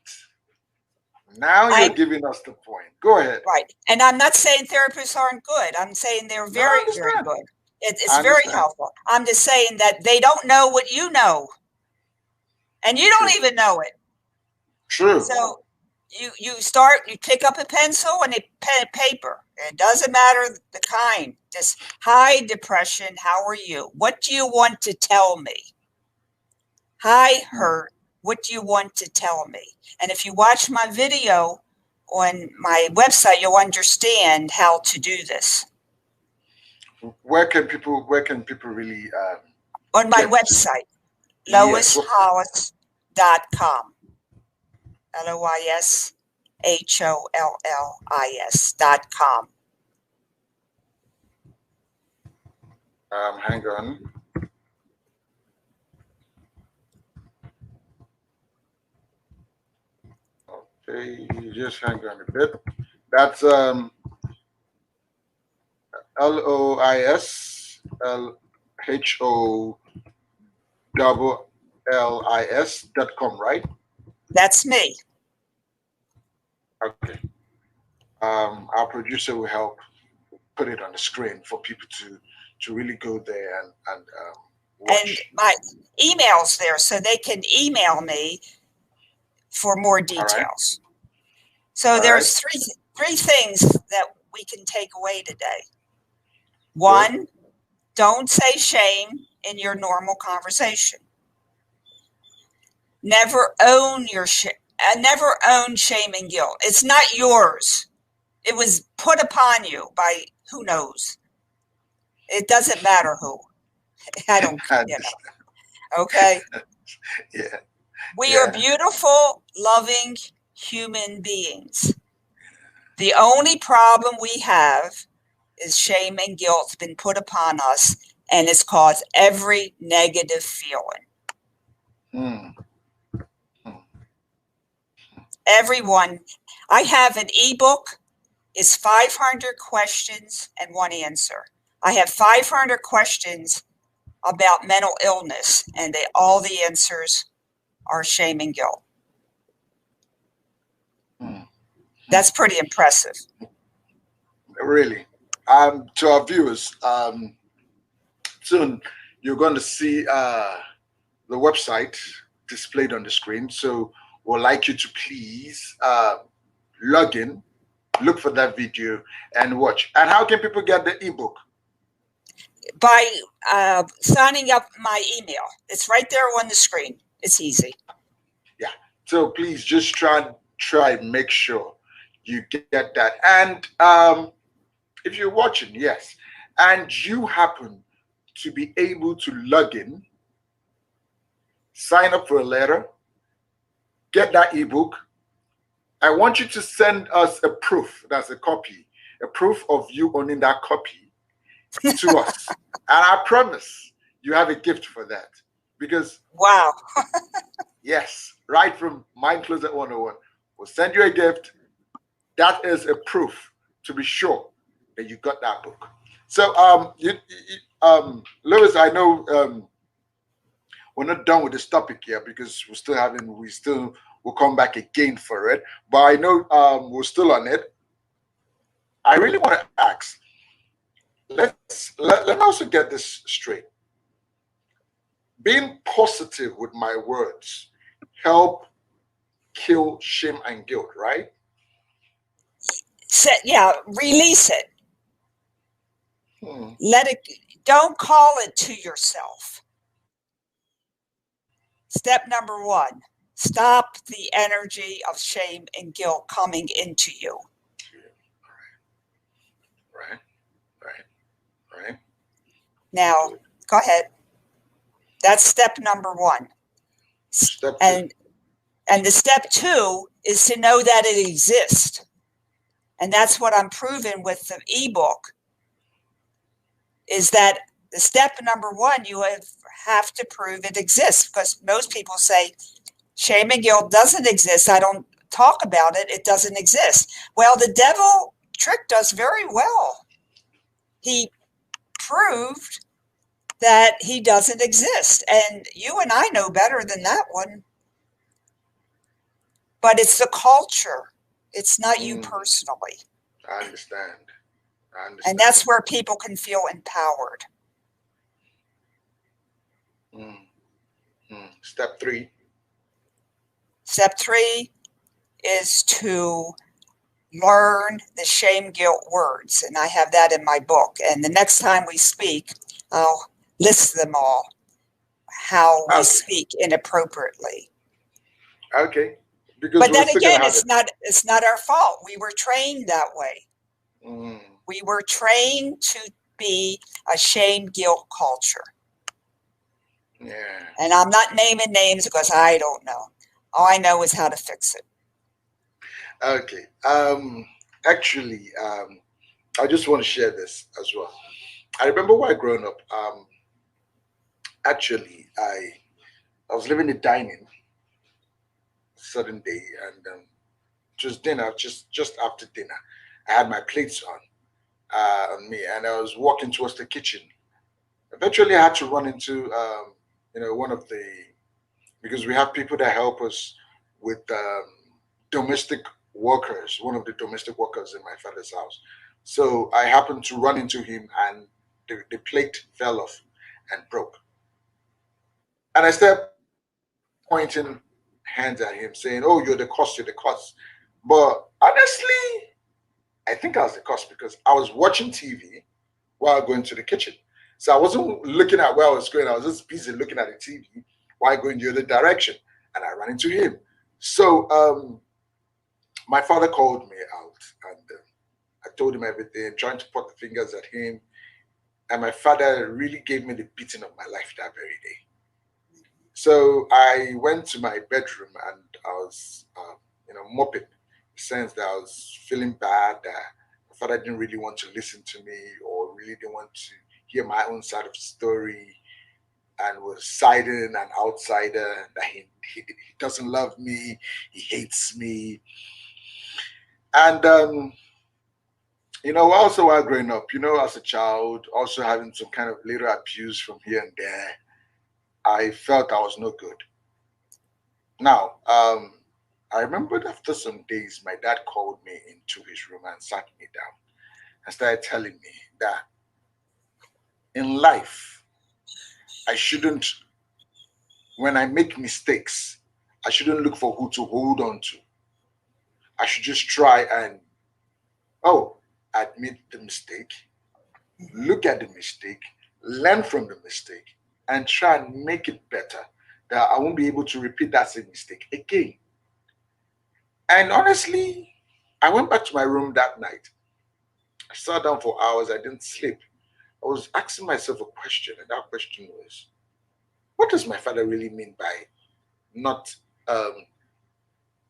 Now you're giving us the point. Go ahead. Right. And I'm not saying therapists aren't good. I'm saying they're very, very good. It's very helpful. I'm just saying that they don't know what you know. And you don't even know it. True. So you pick up a pencil and a pen and paper. It doesn't matter the kind. Just, hi, depression, how are you? What do you want to tell me? Hi, hurt, what do you want to tell me? And if you watch my video on my website, you'll understand how to do this. Where can people really on my website, loishollis.com. LOISHOLLIS.com. Hang on. Okay, just hang on a bit. That's LOISLHOLLIS.com, right? That's me. Okay. Our producer will help put it on the screen for people to really go there and watch. And my email's there, so they can email me for more details. So there's three things that we can take away today. One, don't say shame in your normal conversation. Never own your shame. Never own shame and guilt. It's not yours. It was put upon you by who knows. It doesn't matter who. I don't, Okay. Yeah. We are beautiful, loving human beings. The only problem we have is shame and guilt's been put upon us, and it's caused every negative feeling. Everyone, I have an ebook. It's 500 questions and one answer. I have 500 questions about mental illness, and all the answers are shame and guilt. That's pretty impressive. Really. To our viewers, soon you're going to see the website displayed on the screen. So we'd like you to please log in, look for that video, and watch. And how can people get the ebook? By signing up my email. It's right there on the screen. It's easy. Yeah. So please just try and make sure you get that. And if you're watching, yes, and you happen to be able to log in, sign up for a letter, get that ebook. I want you to send us a proof, that's a copy, a proof of you owning that copy to us. And I promise you have a gift for that. Because, wow. Yes, right from Mind Closet 101, we'll send you a gift. That is a proof to be sure that you got that book. So, Lois, I know we're not done with this topic here because we'll come back again for it. But I know we're still on it. I really want to ask. Let me also get this straight. Being positive with my words help kill shame and guilt, right? Release it. Let it. Don't call it to yourself. Step number one, stop the energy of shame and guilt coming into you. Right. Right. Right. Now, Good. go ahead. That's step number one. Step two. And the step two is to know that it exists. And that's what I'm proving with the ebook is that the step number one, you have to prove it exists because most people say shame and guilt doesn't exist. I don't talk about it. It doesn't exist. Well, the devil tricked us very well. He proved that he doesn't exist. And you and I know better than that one. But it's the culture. It's not you Mm, personally. I understand. I And understand. that's where people can feel empowered. Mm, Step three. Step three is to learn the shame guilt words. And I have that in my book. And the next time we speak, I'll list them all, how we Okay. speak inappropriately. Okay. Because But we're then still gonna again, have it. it's not our fault. We were trained that way. Mm, We were trained to be a shame guilt culture. yeah. And I'm not naming names because I don't know. All I know is how to fix it. Okay. Actually, I just want to share this as well. I remember while growing up, actually, I was living in dining certain day, and just dinner, just after dinner, I had my plates on me, and I was walking towards the kitchen. Eventually, I had to run into one of the, because we have people that help us with domestic workers, one of the domestic workers in my father's house. So I happened to run into him, and the plate fell off and broke. And I started pointing hands at him, saying, "Oh, you're the cause, you're the cause." But honestly, I think I was the cause because I was watching TV while going to the kitchen. So I wasn't looking at where I was going. I was just busy looking at the TV while going the other direction. And I ran into him. So my father called me out, and I told him everything, trying to point the fingers at him. And my father really gave me the beating of my life that very day. So I went to my bedroom, and I was, mopping, sense that I was feeling bad, that my father didn't really want to listen to me or really didn't want to hear my own side of the story, and was siding an outsider, that he doesn't love me, he hates me. And, also while growing up, as a child, also having some kind of little abuse from here and there, I felt I was no good. Now, I remembered after some days, my dad called me into his room and sat me down and started telling me that in life, I shouldn't, when I make mistakes, I shouldn't look for who to hold on to. I should just try and, oh, admit the mistake, Mhm. look at the mistake, learn from the mistake, and try and make it better. That I won't be able to repeat that same mistake again. And honestly, I went back to my room that night. I sat down for hours. I didn't sleep. I was asking myself a question, and that question was, what does my father really mean by not, um,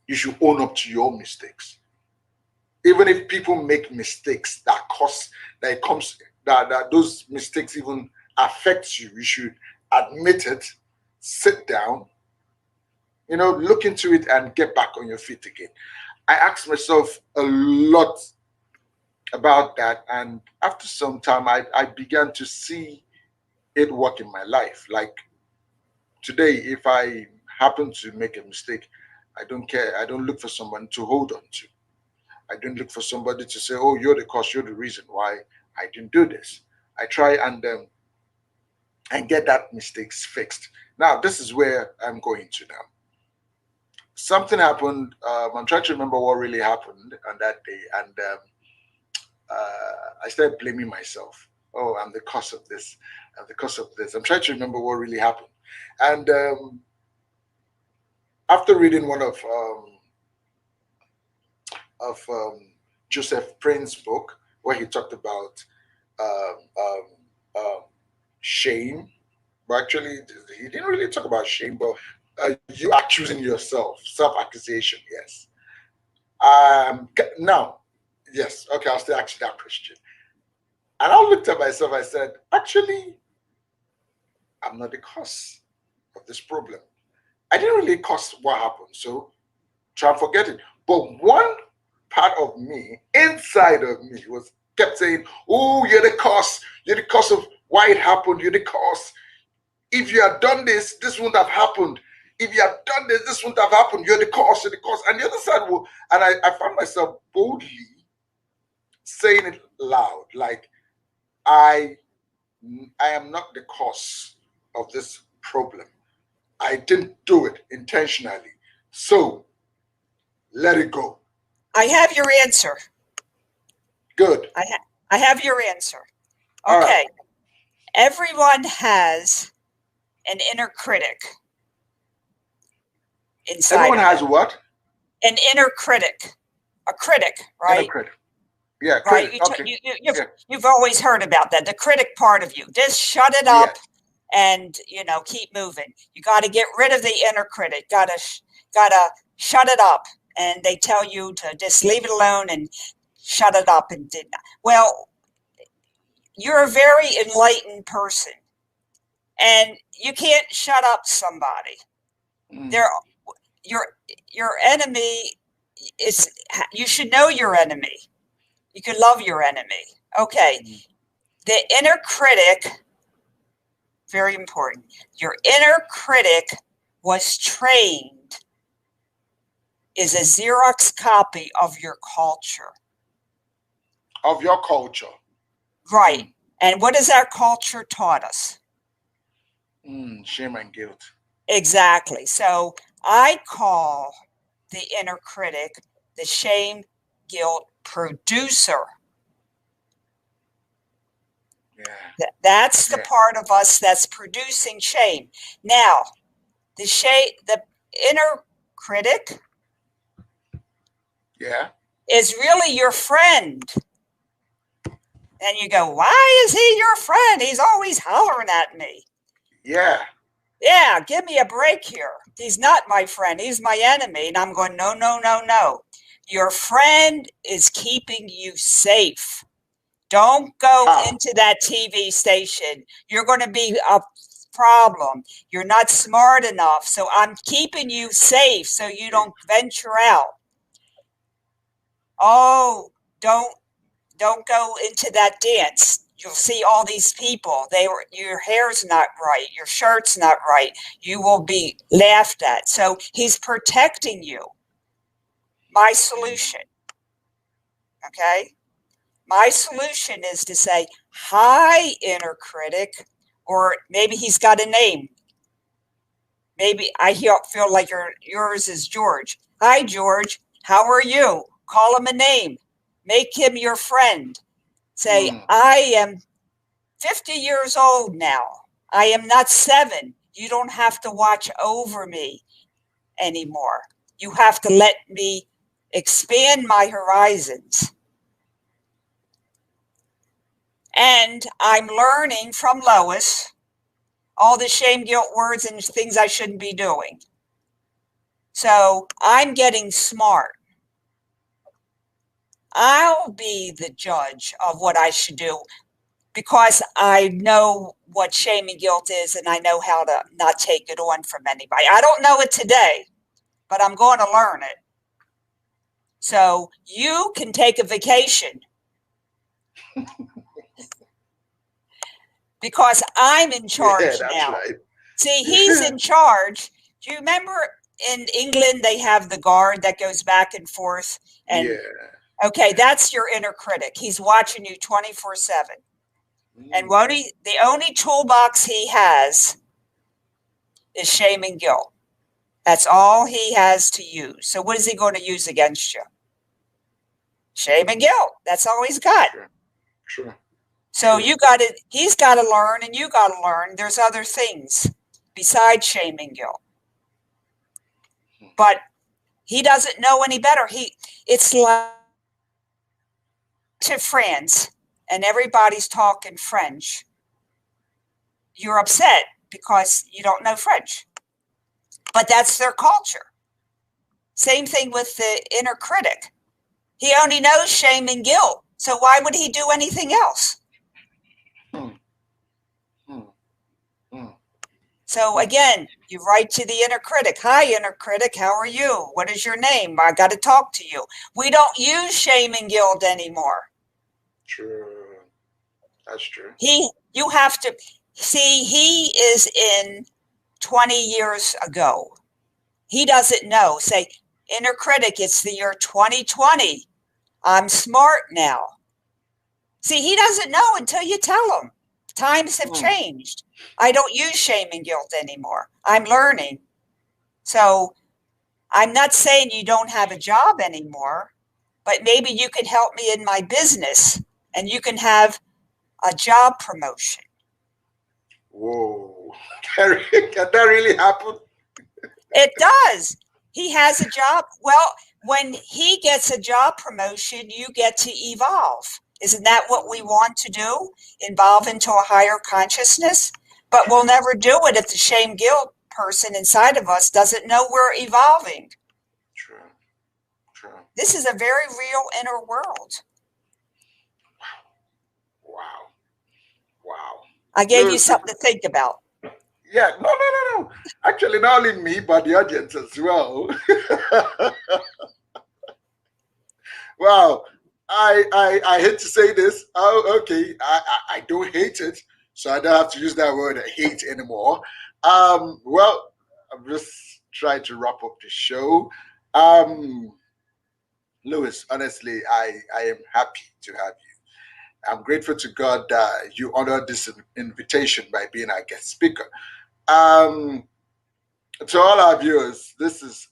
you should own up to your mistakes? Even if people make mistakes that cause, that it comes, that those mistakes even affect you, you should admit it, sit down, look into it, and get back on your feet again. I asked myself a lot about that, and after some time, I began to see it work in my life. Like today, if I happen to make a mistake, I don't care. I don't look for someone to hold on to. I don't look for somebody to say, "Oh, you're the cause. You're the reason why I didn't do this." I try and get that mistakes fixed. Now, this is where I'm going to now. Something happened. I'm trying to remember what really happened on that day, and I started blaming myself. Oh, I'm the cause of this. I'm the cause of this. I'm trying to remember what really happened. And after reading one of Joseph Prince's book, where he talked about um, um, shame. But actually, he didn't really talk about shame, but you accusing yourself, self-accusation. Yes. Now, yes. Okay, I'll still ask you that question. And I looked at myself. I said, actually, I'm not the cause of this problem. I didn't really cause what happened. So try and forget it. But one part of me, inside of me, was kept saying, "Oh, you're the cause. You're the cause of why it happened. You're the cause. If you had done this, this wouldn't have happened. If you had done this, this wouldn't have happened. You're the cause. You're the cause." And the other side will, and I found myself boldly saying it loud, like I, I am not the cause of this problem. I didn't do it intentionally. So let it go. I have your answer. Good. I have your answer. All right. Okay. Everyone has an inner critic inside Everyone of has them. what? An inner critic. A critic, Inner right? critic. Yeah, Right. critic. Okay. Yeah. You've always heard about that. The critic part of you. Just shut it up and, keep moving. You got to get rid of the inner critic. Gotta shut it up. And they tell you to just leave it alone and shut it up and did not. Well, you're a very enlightened person, and you can't shut up somebody. They're your enemy is. You should know your enemy. You can love your enemy. Okay. The inner critic, very important. Your inner critic was trained, is a Xerox copy of your culture. Of your culture. Right. And what has our culture taught us? Shame and guilt. Exactly. So I call the inner critic the shame guilt producer. Yeah. That's the part of us that's producing shame. Now, the inner critic, is really your friend. And you go, why is he your friend? He's always hollering at me. Yeah. Yeah, give me a break here. He's not my friend. He's my enemy. And I'm going, no, no, no, no. Your friend is keeping you safe. Don't go into that TV station. You're going to be a problem. You're not smart enough. So I'm keeping you safe so you don't venture out. Oh, don't go into that dance. You'll see all these people. Your hair's not right. Your shirt's not right. You will be laughed at. So he's protecting you. My solution, okay? My solution is to say, hi, inner critic, or maybe he's got a name. Maybe I feel like yours is George. Hi, George. How are you? Call him a name. Make him your friend. Say, I am 50 years old now. I am not 7. You don't have to watch over me anymore. You have to let me expand my horizons. And I'm learning from Lois all the shame, guilt words and things I shouldn't be doing. So I'm getting smart. I'll be the judge of what I should do because I know what shame and guilt is and I know how to not take it on from anybody. I don't know it today, but I'm going to learn it. So you can take a vacation because I'm in charge now. Right. See, he's in charge. Do you remember in England they have the guard that goes back and forth? And okay, that's your inner critic. He's watching you 24/7. And the only toolbox he has is shame and guilt. That's all he has to use. So what is he going to use against you? Shame and guilt. That's all he's got. Sure. So he's got to learn and you got to learn. There's other things besides shame and guilt. But he doesn't know any better. It's like to France and everybody's talking French, you're upset because you don't know French. But that's their culture. Same thing with the inner critic. He only knows shame and guilt. So why would he do anything else? Hmm. Hmm. Hmm. So again, you write to the inner critic. Hi, inner critic. How are you? What is your name? I got to talk to you. We don't use shame and guilt anymore. True. That's true. You have to see, he is in 20 years ago. He doesn't know. Say, inner critic, it's the year 2020. I'm smart now. See, he doesn't know until you tell him. Times have changed. I don't use shame and guilt anymore. I'm learning. So I'm not saying you don't have a job anymore, but maybe you could help me in my business and you can have a job promotion. Whoa. Can that really happen? It does. He has a job. Well, when he gets a job promotion, you get to evolve. Isn't that what we want to do? Evolve into a higher consciousness? But we'll never do it if the shame guilt person inside of us doesn't know we're evolving. True. True. This is a very real inner world. Wow. Wow. I gave you something to think about. Yeah, no. Actually, not only me, but the audience as well. Wow. I hate to say this. Oh, okay. I don't hate it, so I don't have to use that word hate anymore. Well, I'm just trying to wrap up the show. Um, Lois, honestly, I am happy to have you. I'm grateful to God that you honored this invitation by being our guest speaker. Um, to all our viewers, this is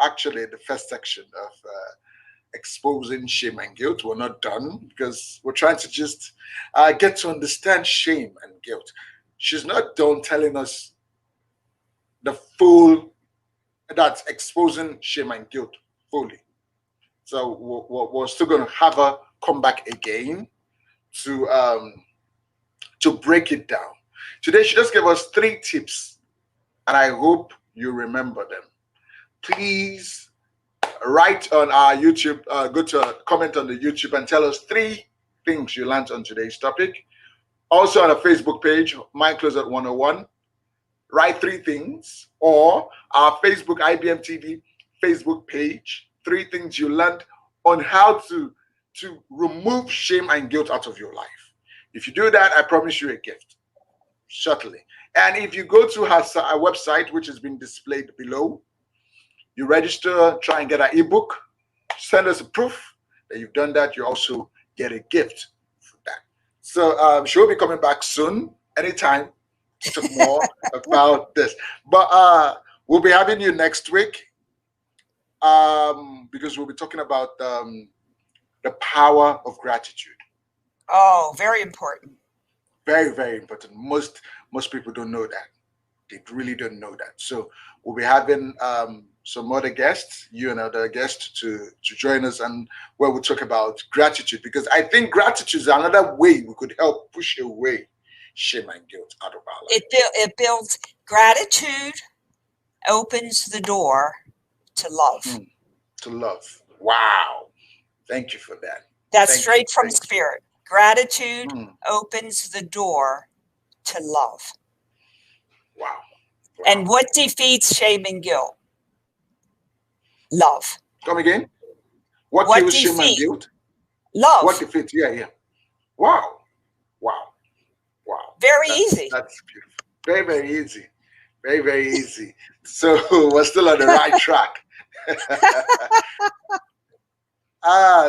actually the first section of exposing shame and guilt. We're not done because we're trying to just get to understand shame and guilt. She's not done telling us the full, that's exposing shame and guilt fully. So we're still going to have her come back again to break it down. Today, she just gave us 3 tips, and I hope you remember them. Please write on our YouTube, go to comment on the YouTube and tell us 3 things you learned on today's topic. Also on our Facebook page, Mind Closet 101, write 3 things, or our Facebook IBM TV Facebook page, 3 things you learned on how to remove shame and guilt out of your life. If you do that, I promise you a gift, certainly. And if you go to her website, which has been displayed below, you register, try and get an ebook, send us a proof that you've done that. You also get a gift for that. So she'll be coming back soon, anytime, to talk more about this. But we'll be having you next week because we'll be talking about the power of gratitude. Oh, very important. Very, very important. Most people don't know that. They really don't know that. So we'll be having some other guests, you and other guests, to join us, and where we'll talk about gratitude, because I think gratitude is another way we could help push away shame and guilt out of our life. It builds gratitude, opens the door to love. To love. Wow. Thank you for that. That's straight from spirit. Gratitude opens the door to love. Wow. And what defeats shame and guilt? Love. Come again? What kills shame and guilt? Love. What defeats? Yeah. Wow. Very easy. That's beautiful. Very, very easy. Very, very easy. So we're still on the right track.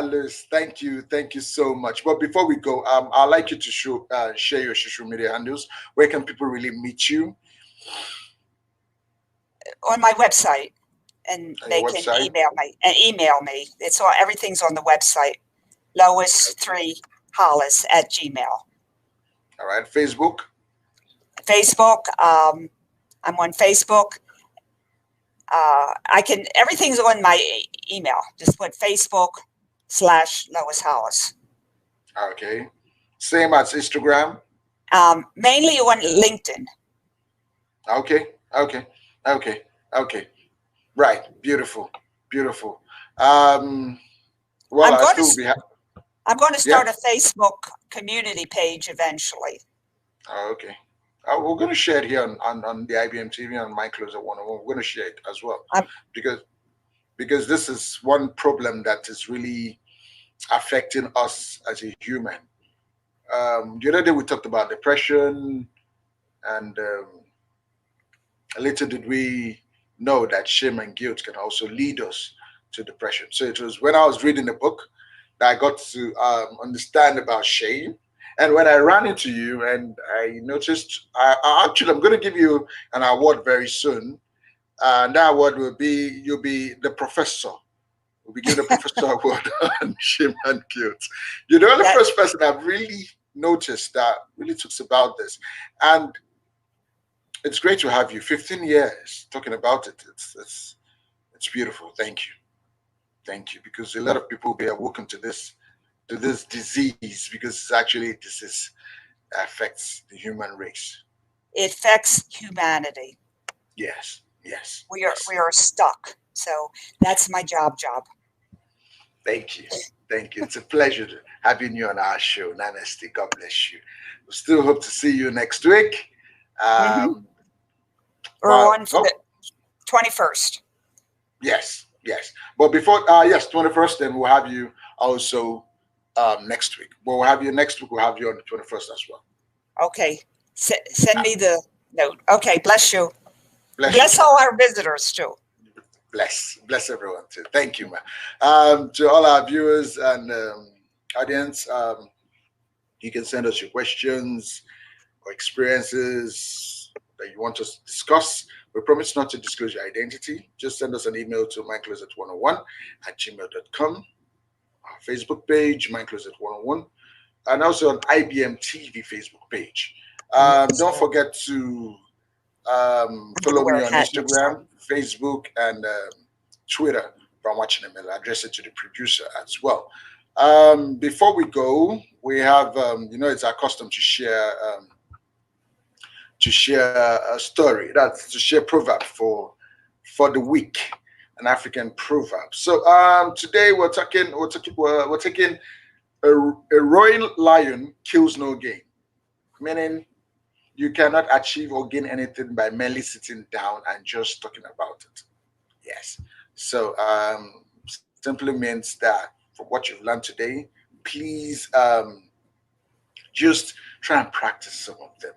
Liz, thank you so much. But before we go, I'd like you to share your social media handles. Where can people really meet you? On my website, and they can email me. It's all, everything's on the website. Lois3Hollis@gmail. All right, Facebook. I'm on Facebook. Everything's on my email. Just put Facebook/Lois Hollis. Okay. Same as Instagram. Mainly on LinkedIn. Okay. Okay. Okay. Okay. Right. Beautiful. Beautiful. Um, well, I'm I going to still be. I'm going to Yeah. start a Facebook community page eventually. Oh, okay. We're going to share it here on the IBM TV on My Closer 101. We're going to share it as well I'm, because this is one problem that is really affecting us as a human. The other day we talked about depression, and little did we know that shame and guilt can also lead us to depression. So it was when I was reading the book that I got to understand about shame. And when I ran into you and I noticed, actually, I'm going to give you an award very soon. And that award will be, you'll be the professor. We'll be given a professor award on shame and guilt. You're the only that first person I've really noticed that really talks about this. And it's great to have you. 15 years talking about it. It's beautiful. Thank you. Thank you. Because a lot of people will be awoken to this disease because actually this is affects the human race. it affects humanity. Yes, yes, We yes. are stuck. So that's my job. Thank you. Thank you. It's a pleasure having you on our show. Namaste. God bless you. We still hope to see you next week. Hmm. Um, We're but on for the 21st. yes, yes. But before, yes, 21st, then we'll have you also next week. We'll have you next week. We'll have you on the 21st as well. Okay. Send Uh, me the note. Okay. Bless you. bless you Bless too. all our visitors too. Bless everyone too. Thank you, man. To all our viewers and audience, you can send us your questions or experiences that you want us to discuss. We promise not to disclose your identity. Just send us an email to mindcloset101 at gmail.com. Our Facebook page, mindcloset101, and also on IBM TV Facebook page. Don't So forget to I'm going to follow wear me a on hat next time. Instagram, Facebook, and Twitter from watching email. Address it to the producer as well. Before we go, we have it's our custom to share a story. That's to share proverb for the week, an African proverb. So today we're taking a roaring lion kills no game, meaning you cannot achieve or gain anything by merely sitting down and just talking about it. Yes. So simply means that from what you've learned today, please just try and practice some of them.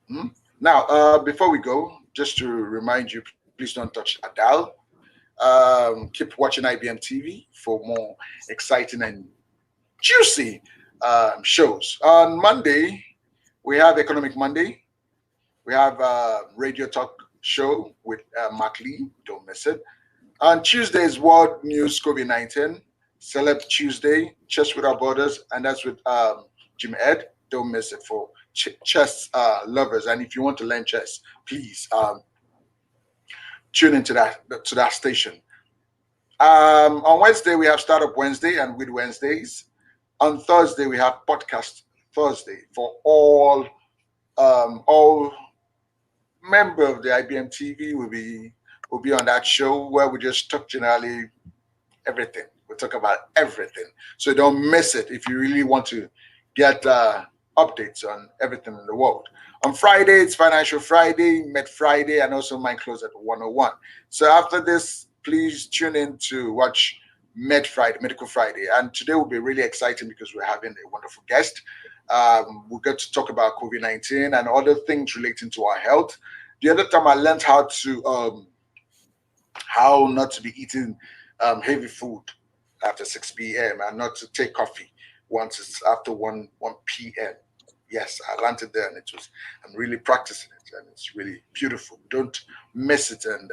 Hmm? Now, before we go, just to remind you, please don't touch that dial. Keep watching IBM TV for more exciting and juicy shows. On Monday, we have Economic Monday. We have Radio Talk Show with Mark Lee. Don't miss it. On Tuesday is World News COVID-19, Celeb Tuesday, Chess Without Borders, and that's with Jim Ed. Don't miss it for chess lovers. And if you want to learn chess, please tune into that station. On Wednesday we have Startup Wednesday and With Wednesdays. On Thursday we have Podcast Thursday for all member of the IBM TV will be on that show where we just talk generally everything. We talk about everything. So don't miss it if you really want to get updates on everything in the world. On Friday, it's Financial Friday, Med Friday, and also Mind Close at 101. So after this, please tune in to watch Med Friday, Medical Friday. And today will be really exciting because we're having a wonderful guest. We'll get to talk about COVID-19 and other things relating to our health. The other time I learned how not to be eating heavy food after 6 p.m. and not to take coffee once it's after 1 p.m. Yes, I learned it there and I'm really practicing it and it's really beautiful. Don't miss it and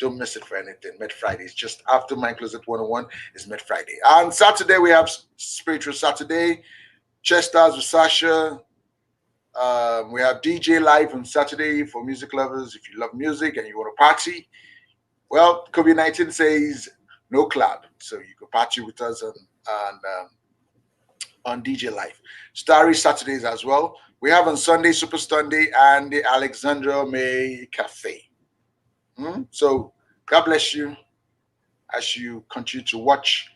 don't miss it for anything. Med Friday is just after Mind Closet 101 is Med Friday. On Saturday, we have Spiritual Saturday, Chesters with Sasha. We have DJ Live on Saturday for music lovers. If you love music and you want to party, well, COVID-19 says no club, so you can party with us on on DJ Live. Starry Saturdays as well. We have on Sunday Super Sunday and the Alexandra May Cafe. So God bless you as you continue to watch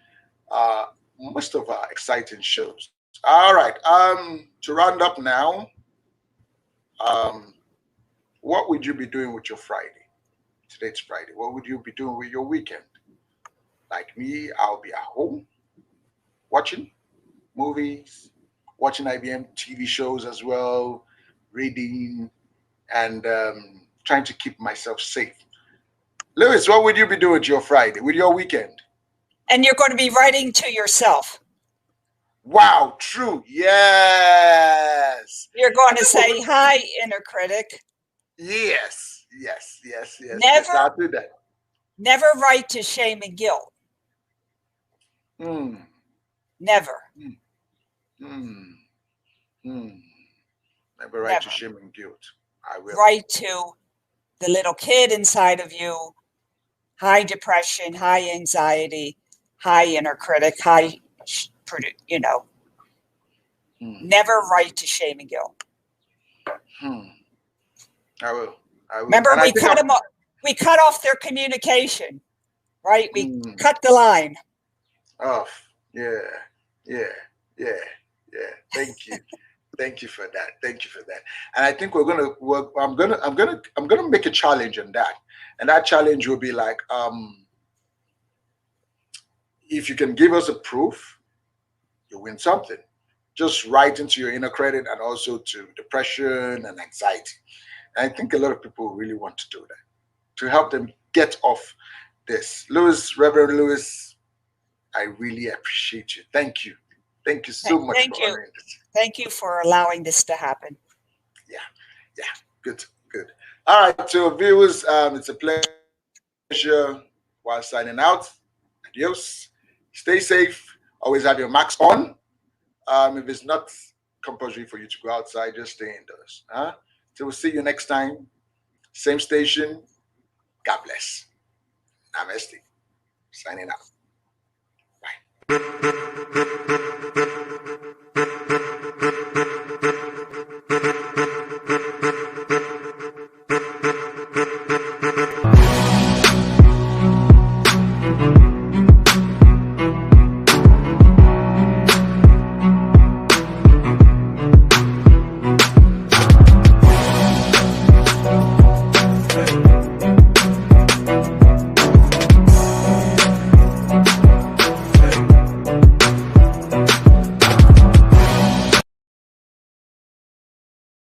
uh, most of our exciting shows. All right. To round up now, um, what would you be doing with your Friday? Today's Friday. What would you be doing with your weekend? Like me, I'll be at home watching movies, watching IBM TV shows as well, reading, and trying to keep myself safe. Lewis, what would you be doing with your Friday, with your weekend? And you're going to be writing to yourself. Wow, true. Yes. You're going to say, hi, inner critic. Yes, yes, yes, yes, yes. Never, I'll do that. never write to shame and guilt. Mm, Never. mm, mm, mm. Never write to Never. shame and guilt. I will. Write to the little kid inside of you, high depression, high anxiety, high inner critic, high, never write to shame and guilt. Hmm. I will. I will. Remember, And I we think cut off their communication, right? We Mm. cut the line. Off. Yeah. Yeah. Yeah. Yeah. Thank you. Thank you for that. Thank you for that. And I think we're gonna work. I'm gonna make a challenge on that. And that challenge will be like, if you can give us a proof, you win something. Just write into your inner credit and also to depression and anxiety. And I think a lot of people really want to do that to help them get off this. Lewis, Reverend Lewis, I really appreciate you. Thank you. Thank you so much Thank for you. honoring this. Thank you for allowing this to happen. Yeah, yeah, good, good. All right, so viewers, it's a pleasure while signing out. Adios. Stay safe. Always have your masks on. If it's not compulsory for you to go outside, just stay indoors. Huh? So we'll see you next time. Same station. God bless. Namaste. Signing out. Bye.